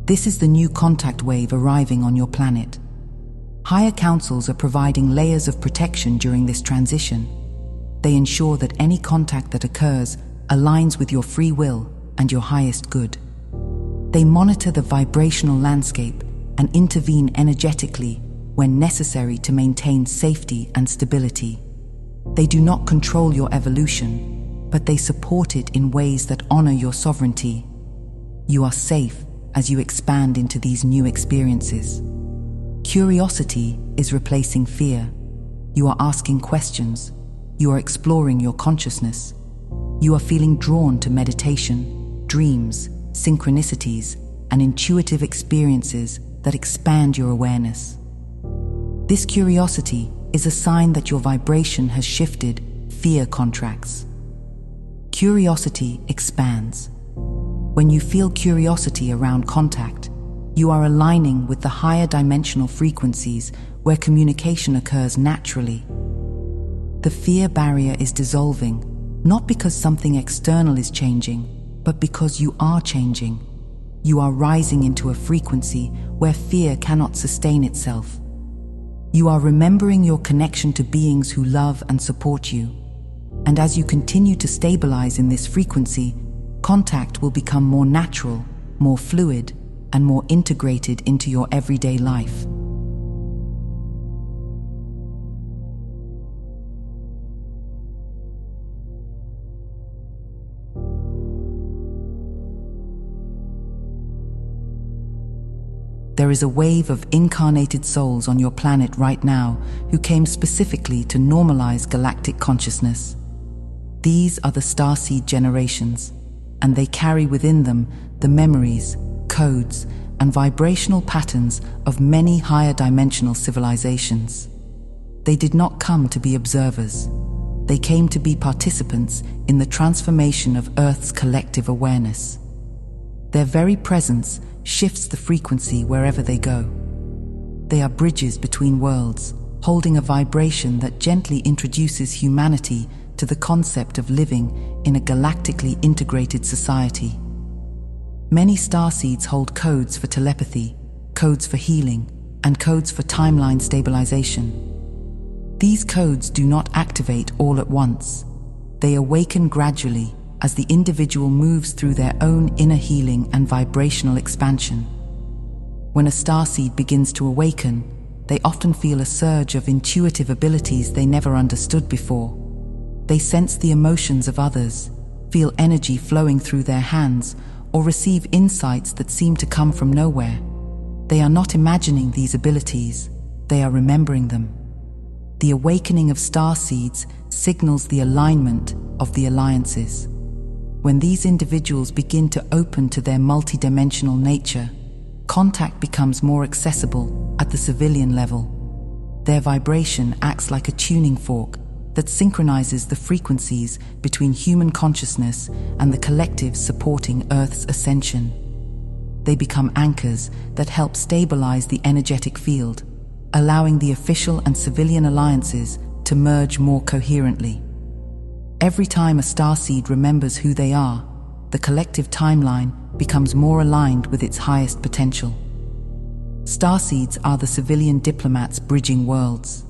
This is the new contact wave arriving on your planet. Higher councils are providing layers of protection during this transition. They ensure that any contact that occurs aligns with your free will and your highest good. They monitor the vibrational landscape and intervene energetically when necessary to maintain safety and stability. They do not control your evolution, but they support it in ways that honor your sovereignty. You are safe as you expand into these new experiences. Curiosity is replacing fear. You are asking questions. You are exploring your consciousness. You are feeling drawn to meditation, dreams, synchronicities, and intuitive experiences that expand your awareness. This curiosity is a sign that your vibration has shifted. Fear contracts. Curiosity expands. When you feel curiosity around contact, you are aligning with the higher dimensional frequencies where communication occurs naturally. The fear barrier is dissolving, not because something external is changing, but because you are changing. You are rising into a frequency where fear cannot sustain itself. You are remembering your connection to beings who love and support you. And as you continue to stabilize in this frequency, contact will become more natural, more fluid, and more integrated into your everyday life. There is a wave of incarnated souls on your planet right now who came specifically to normalize galactic consciousness. These are the starseed generations, and they carry within them the memories, codes, and vibrational patterns of many higher dimensional civilizations. They did not come to be observers. They came to be participants in the transformation of Earth's collective awareness. Their very presence shifts the frequency wherever they go. They are bridges between worlds, holding a vibration that gently introduces humanity to the concept of living in a galactically integrated society. Many starseeds hold codes for telepathy, codes for healing, and codes for timeline stabilization. These codes do not activate all at once. They awaken gradually as the individual moves through their own inner healing and vibrational expansion. When a starseed begins to awaken, they often feel a surge of intuitive abilities they never understood before. They sense the emotions of others, feel energy flowing through their hands, or receive insights that seem to come from nowhere. They are not imagining these abilities, they are remembering them. The awakening of starseeds signals the alignment of the alliances. When these individuals begin to open to their multidimensional nature, contact becomes more accessible at the civilian level. Their vibration acts like a tuning fork that synchronizes the frequencies between human consciousness and the collective supporting Earth's ascension. They become anchors that help stabilize the energetic field, allowing the official and civilian alliances to merge more coherently. Every time a starseed remembers who they are, the collective timeline becomes more aligned with its highest potential. Starseeds are the civilian diplomats bridging worlds.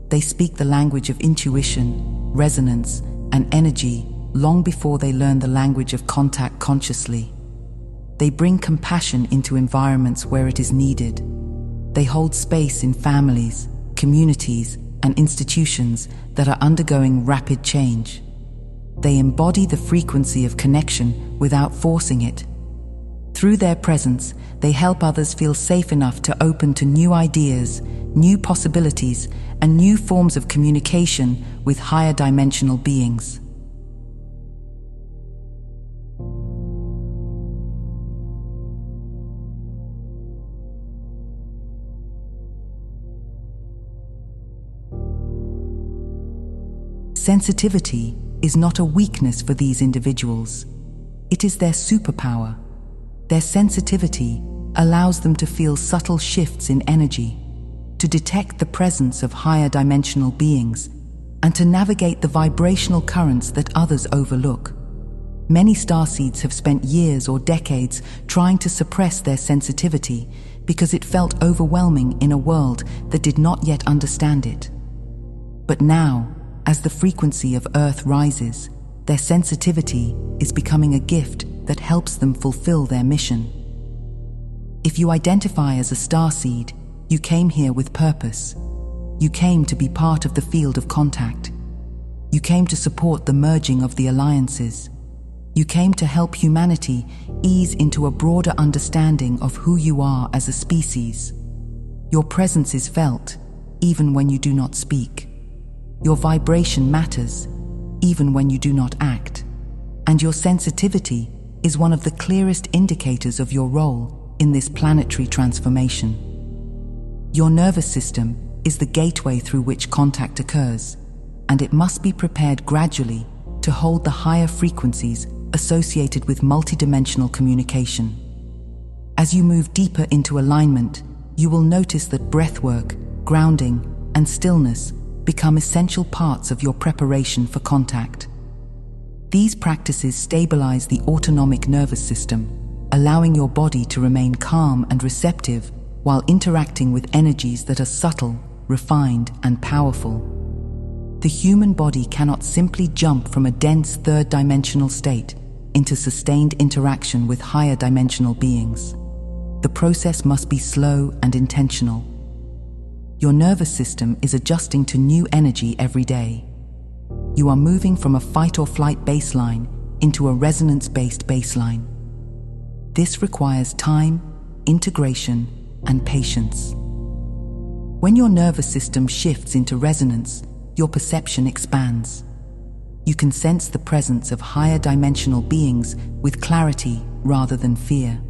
They speak the language of intuition, resonance, and energy long before they learn the language of contact consciously. They bring compassion into environments where it is needed. They hold space in families, communities, and institutions that are undergoing rapid change. They embody the frequency of connection without forcing it. Through their presence, they help others feel safe enough to open to new ideas, new possibilities, and new forms of communication with higher dimensional beings. Sensitivity is not a weakness for these individuals. It is their superpower. Their sensitivity allows them to feel subtle shifts in energy, to detect the presence of higher dimensional beings, and to navigate the vibrational currents that others overlook. Many starseeds have spent years or decades trying to suppress their sensitivity because it felt overwhelming in a world that did not yet understand it. But now, as the frequency of Earth rises, their sensitivity is becoming a gift that helps them fulfill their mission. If you identify as a starseed, you came here with purpose. You came to be part of the field of contact. You came to support the merging of the alliances. You came to help humanity ease into a broader understanding of who you are as a species. Your presence is felt, even when you do not speak. Your vibration matters, even when you do not act. And your sensitivity is one of the clearest indicators of your role in this planetary transformation. Your nervous system is the gateway through which contact occurs, and it must be prepared gradually to hold the higher frequencies associated with multidimensional communication. As you move deeper into alignment, you will notice that breathwork, grounding, and stillness become essential parts of your preparation for contact. These practices stabilize the autonomic nervous system, allowing your body to remain calm and receptive while interacting with energies that are subtle, refined, and powerful. The human body cannot simply jump from a dense third-dimensional state into sustained interaction with higher dimensional beings. The process must be slow and intentional. Your nervous system is adjusting to new energy every day. You are moving from a fight-or-flight baseline into a resonance-based baseline. This requires time, integration, and patience. When your nervous system shifts into resonance, your perception expands. You can sense the presence of higher dimensional beings with clarity rather than fear.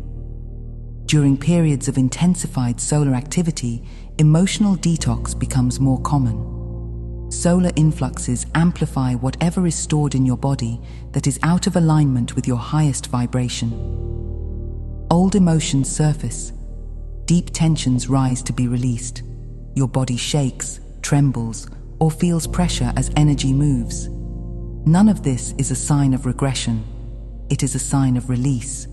During periods of intensified solar activity, emotional detox becomes more common. Solar influxes amplify whatever is stored in your body that is out of alignment with your highest vibration. Old emotions surface. Deep tensions rise to be released. Your body shakes, trembles, or feels pressure as energy moves. None of this is a sign of regression. It is a sign of release.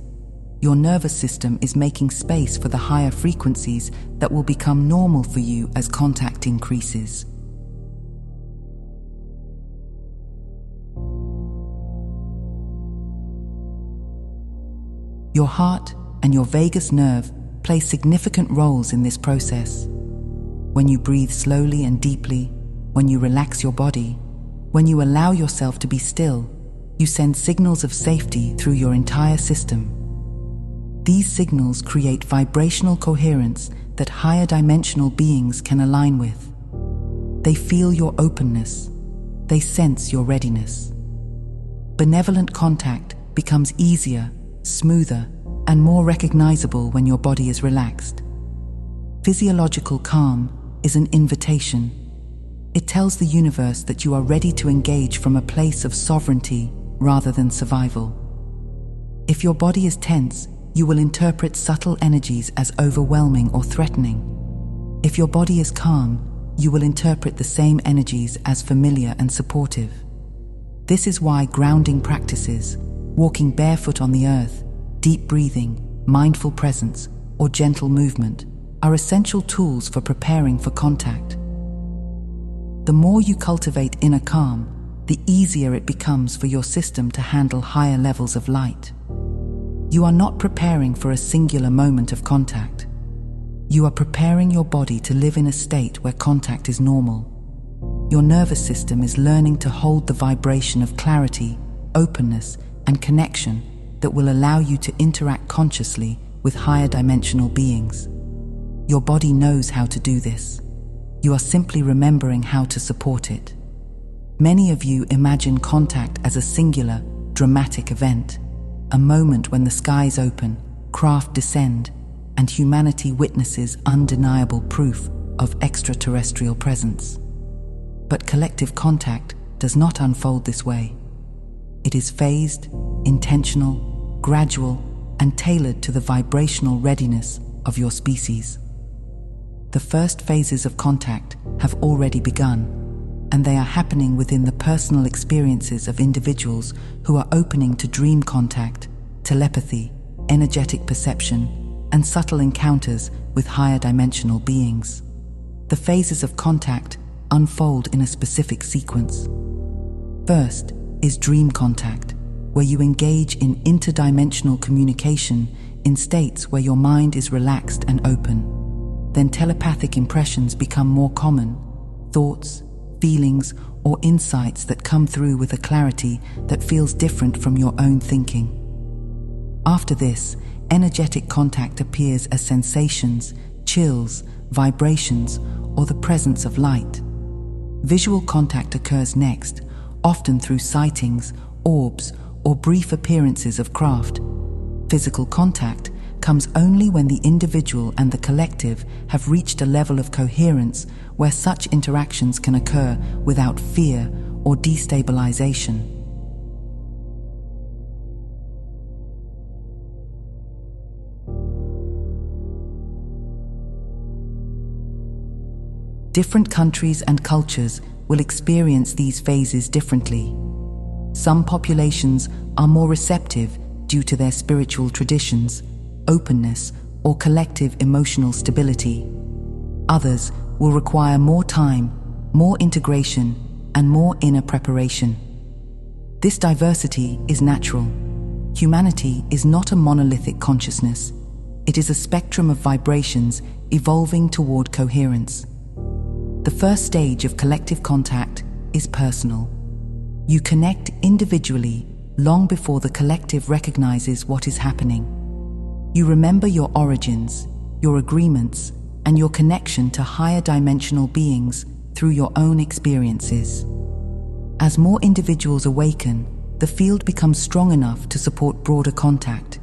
Your nervous system is making space for the higher frequencies that will become normal for you as contact increases. Your heart and your vagus nerve play significant roles in this process. When you breathe slowly and deeply, when you relax your body, when you allow yourself to be still, you send signals of safety through your entire system. These signals create vibrational coherence that higher dimensional beings can align with. They feel your openness. They sense your readiness. Benevolent contact becomes easier, smoother, and more recognizable when your body is relaxed. Physiological calm is an invitation. It tells the universe that you are ready to engage from a place of sovereignty rather than survival. If your body is tense, you will interpret subtle energies as overwhelming or threatening. If your body is calm, you will interpret the same energies as familiar and supportive. This is why grounding practices, walking barefoot on the earth, deep breathing, mindful presence, or gentle movement are essential tools for preparing for contact. The more you cultivate inner calm, the easier it becomes for your system to handle higher levels of light. You are not preparing for a singular moment of contact. You are preparing your body to live in a state where contact is normal. Your nervous system is learning to hold the vibration of clarity, openness, and connection that will allow you to interact consciously with higher dimensional beings. Your body knows how to do this. You are simply remembering how to support it. Many of you imagine contact as a singular, dramatic event, a moment when the skies open, craft descend, and humanity witnesses undeniable proof of extraterrestrial presence. But collective contact does not unfold this way. It is phased, intentional, gradual, and tailored to the vibrational readiness of your species. The first phases of contact have already begun, and they are happening within the personal experiences of individuals who are opening to dream contact, telepathy, energetic perception, and subtle encounters with higher dimensional beings. The phases of contact unfold in a specific sequence. First is dream contact, where you engage in interdimensional communication in states where your mind is relaxed and open. Then telepathic impressions become more common, thoughts, feelings, or insights that come through with a clarity that feels different from your own thinking. After this, energetic contact appears as sensations, chills, vibrations, or the presence of light. Visual contact occurs next, often through sightings, orbs, or brief appearances of craft. Physical contact comes only when the individual and the collective have reached a level of coherence where such interactions can occur without fear or destabilization. Different countries and cultures will experience these phases differently. Some populations are more receptive due to their spiritual traditions, openness, or collective emotional stability. Others will require more time, more integration, and more inner preparation. This diversity is natural. Humanity is not a monolithic consciousness. It is a spectrum of vibrations evolving toward coherence. The first stage of collective contact is personal. You connect individually long before the collective recognizes what is happening. You remember your origins, your agreements, and your connection to higher dimensional beings through your own experiences. As more individuals awaken, the field becomes strong enough to support broader contact.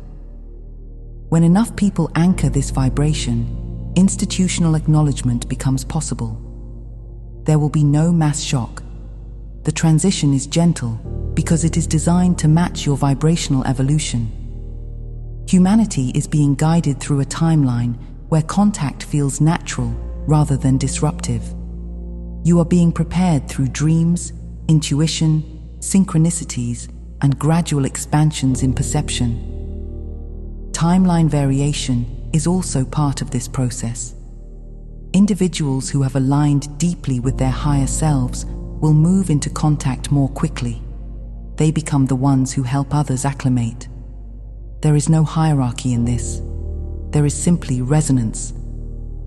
When enough people anchor this vibration, institutional acknowledgement becomes possible. There will be no mass shock. The transition is gentle because it is designed to match your vibrational evolution. Humanity is being guided through a timeline where contact feels natural rather than disruptive. You are being prepared through dreams, intuition, synchronicities, and gradual expansions in perception. Timeline variation is also part of this process. Individuals who have aligned deeply with their higher selves will move into contact more quickly. They become the ones who help others acclimate. There is no hierarchy in this. There is simply resonance.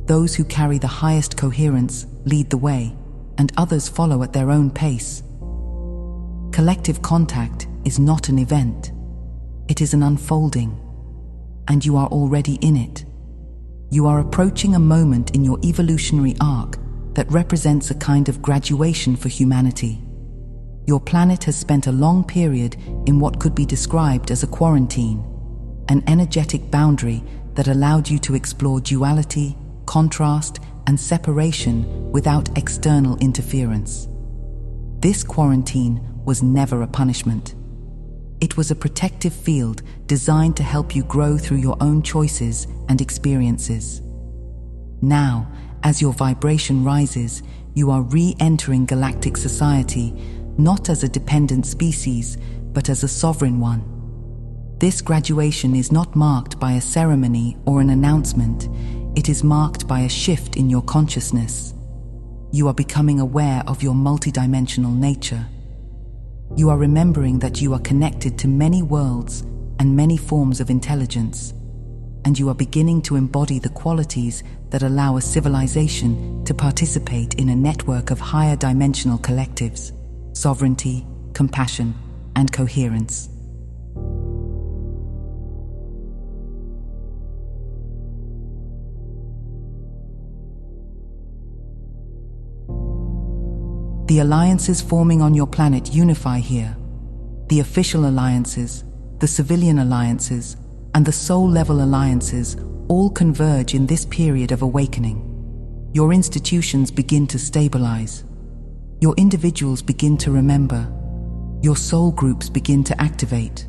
Those who carry the highest coherence lead the way, and others follow at their own pace. Collective contact is not an event. It is an unfolding, and you are already in it. You are approaching a moment in your evolutionary arc that represents a kind of graduation for humanity. Your planet has spent a long period in what could be described as a quarantine, an energetic boundary that allowed you to explore duality, contrast, and separation without external interference. This quarantine was never a punishment. It was a protective field designed to help you grow through your own choices and experiences. Now, as your vibration rises, you are re-entering galactic society, not as a dependent species, but as a sovereign one. This graduation is not marked by a ceremony or an announcement. It is marked by a shift in your consciousness. You are becoming aware of your multidimensional nature. You are remembering that you are connected to many worlds and many forms of intelligence, and you are beginning to embody the qualities that allow a civilization to participate in a network of higher dimensional collectives: sovereignty, compassion, and coherence. The alliances forming on your planet unify here. The official alliances, the civilian alliances, and the soul-level alliances all converge in this period of awakening. Your institutions begin to stabilize. Your individuals begin to remember. Your soul groups begin to activate.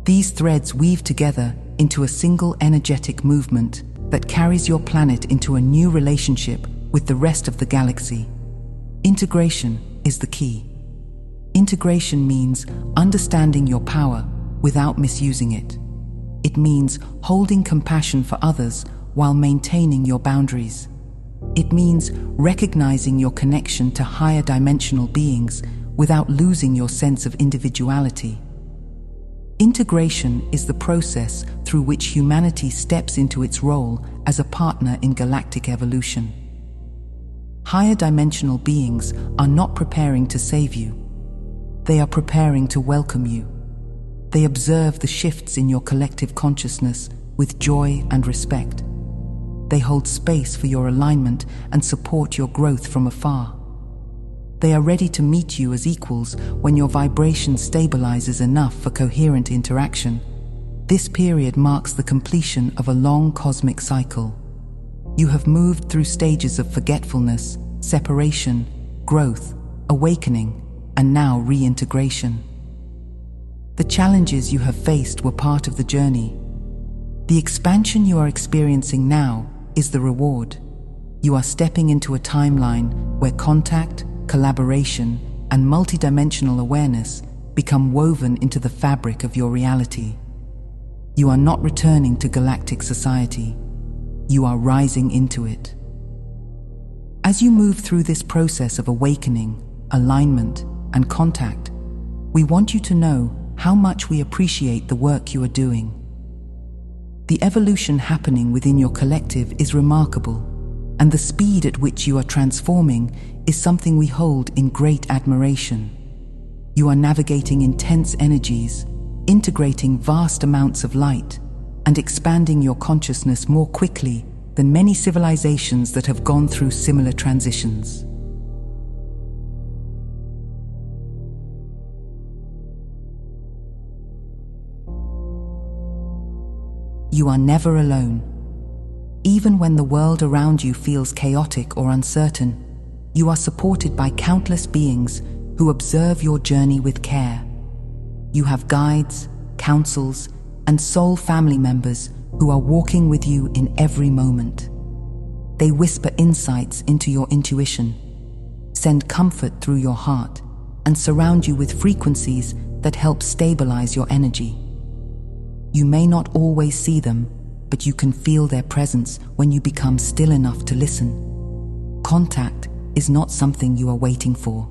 These threads weave together into a single energetic movement that carries your planet into a new relationship with the rest of the galaxy. Integration is the key. Integration means understanding your power without misusing it. It means holding compassion for others while maintaining your boundaries. It means recognizing your connection to higher dimensional beings without losing your sense of individuality. Integration is the process through which humanity steps into its role as a partner in galactic evolution. Higher dimensional beings are not preparing to save you. They are preparing to welcome you. They observe the shifts in your collective consciousness with joy and respect. They hold space for your alignment and support your growth from afar. They are ready to meet you as equals when your vibration stabilizes enough for coherent interaction. This period marks the completion of a long cosmic cycle. You have moved through stages of forgetfulness, separation, growth, awakening, and now reintegration. The challenges you have faced were part of the journey. The expansion you are experiencing now is the reward. You are stepping into a timeline where contact, collaboration, and multidimensional awareness become woven into the fabric of your reality. You are not returning to galactic society. You are rising into it. As you move through this process of awakening, alignment, and contact, we want you to know how much we appreciate the work you are doing. The evolution happening within your collective is remarkable, and the speed at which you are transforming is something we hold in great admiration. You are navigating intense energies, integrating vast amounts of light, and expanding your consciousness more quickly than many civilizations that have gone through similar transitions. You are never alone. Even when the world around you feels chaotic or uncertain, you are supported by countless beings who observe your journey with care. You have guides, counsels, and soul family members who are walking with you in every moment. They whisper insights into your intuition, send comfort through your heart, and surround you with frequencies that help stabilize your energy. You may not always see them, but you can feel their presence when you become still enough to listen. Contact is not something you are waiting for.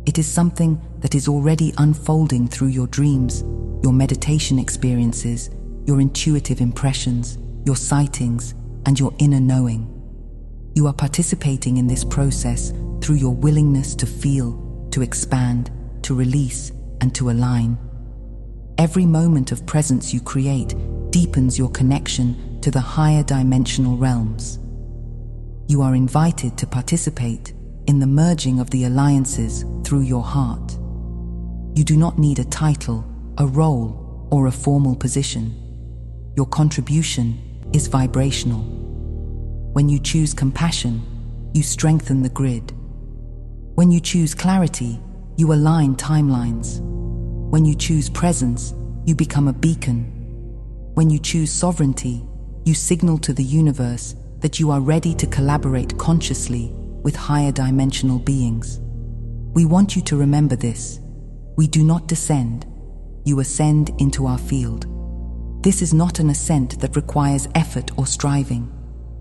It is something that is already unfolding through your dreams, your meditation experiences, your intuitive impressions, your sightings, and your inner knowing. You are participating in this process through your willingness to feel, to expand, to release, and to align. Every moment of presence you create deepens your connection to the higher dimensional realms. You are invited to participate in the merging of the alliances through your heart. You do not need a title, a role, or a formal position. Your contribution is vibrational. When you choose compassion, you strengthen the grid. When you choose clarity, you align timelines. When you choose presence, you become a beacon. When you choose sovereignty, you signal to the universe that you are ready to collaborate consciously with higher dimensional beings. We want you to remember this. We do not descend. You ascend into our field. This is not an ascent that requires effort or striving.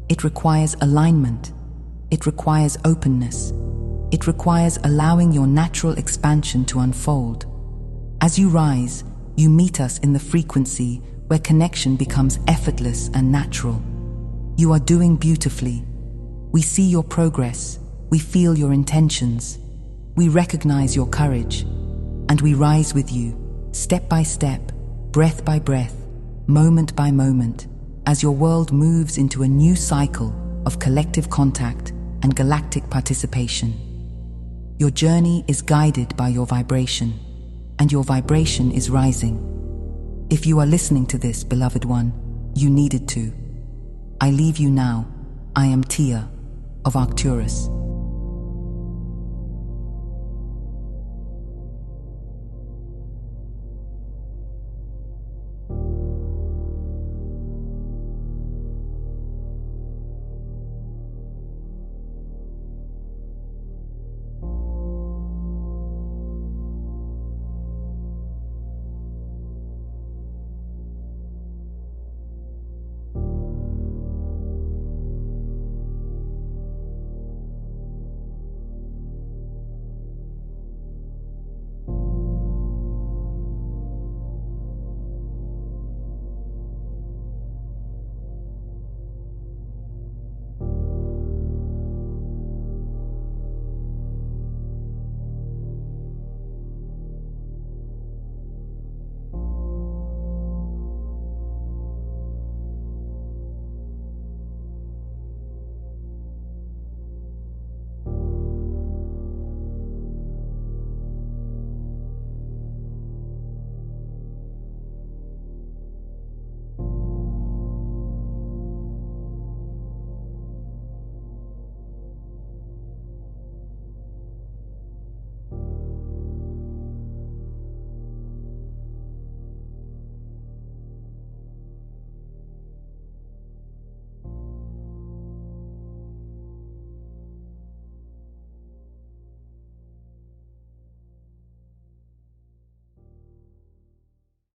It requires alignment. It requires openness. It requires allowing your natural expansion to unfold. As you rise, you meet us in the frequency where connection becomes effortless and natural. You are doing beautifully. We see your progress. We feel your intentions. We recognize your courage. And we rise with you, step by step, breath by breath, moment by moment, as your world moves into a new cycle of collective contact and galactic participation. Your journey is guided by your vibration, and your vibration is rising. If you are listening to this, beloved one, you needed to. I leave you now. I am Tia of Arcturus.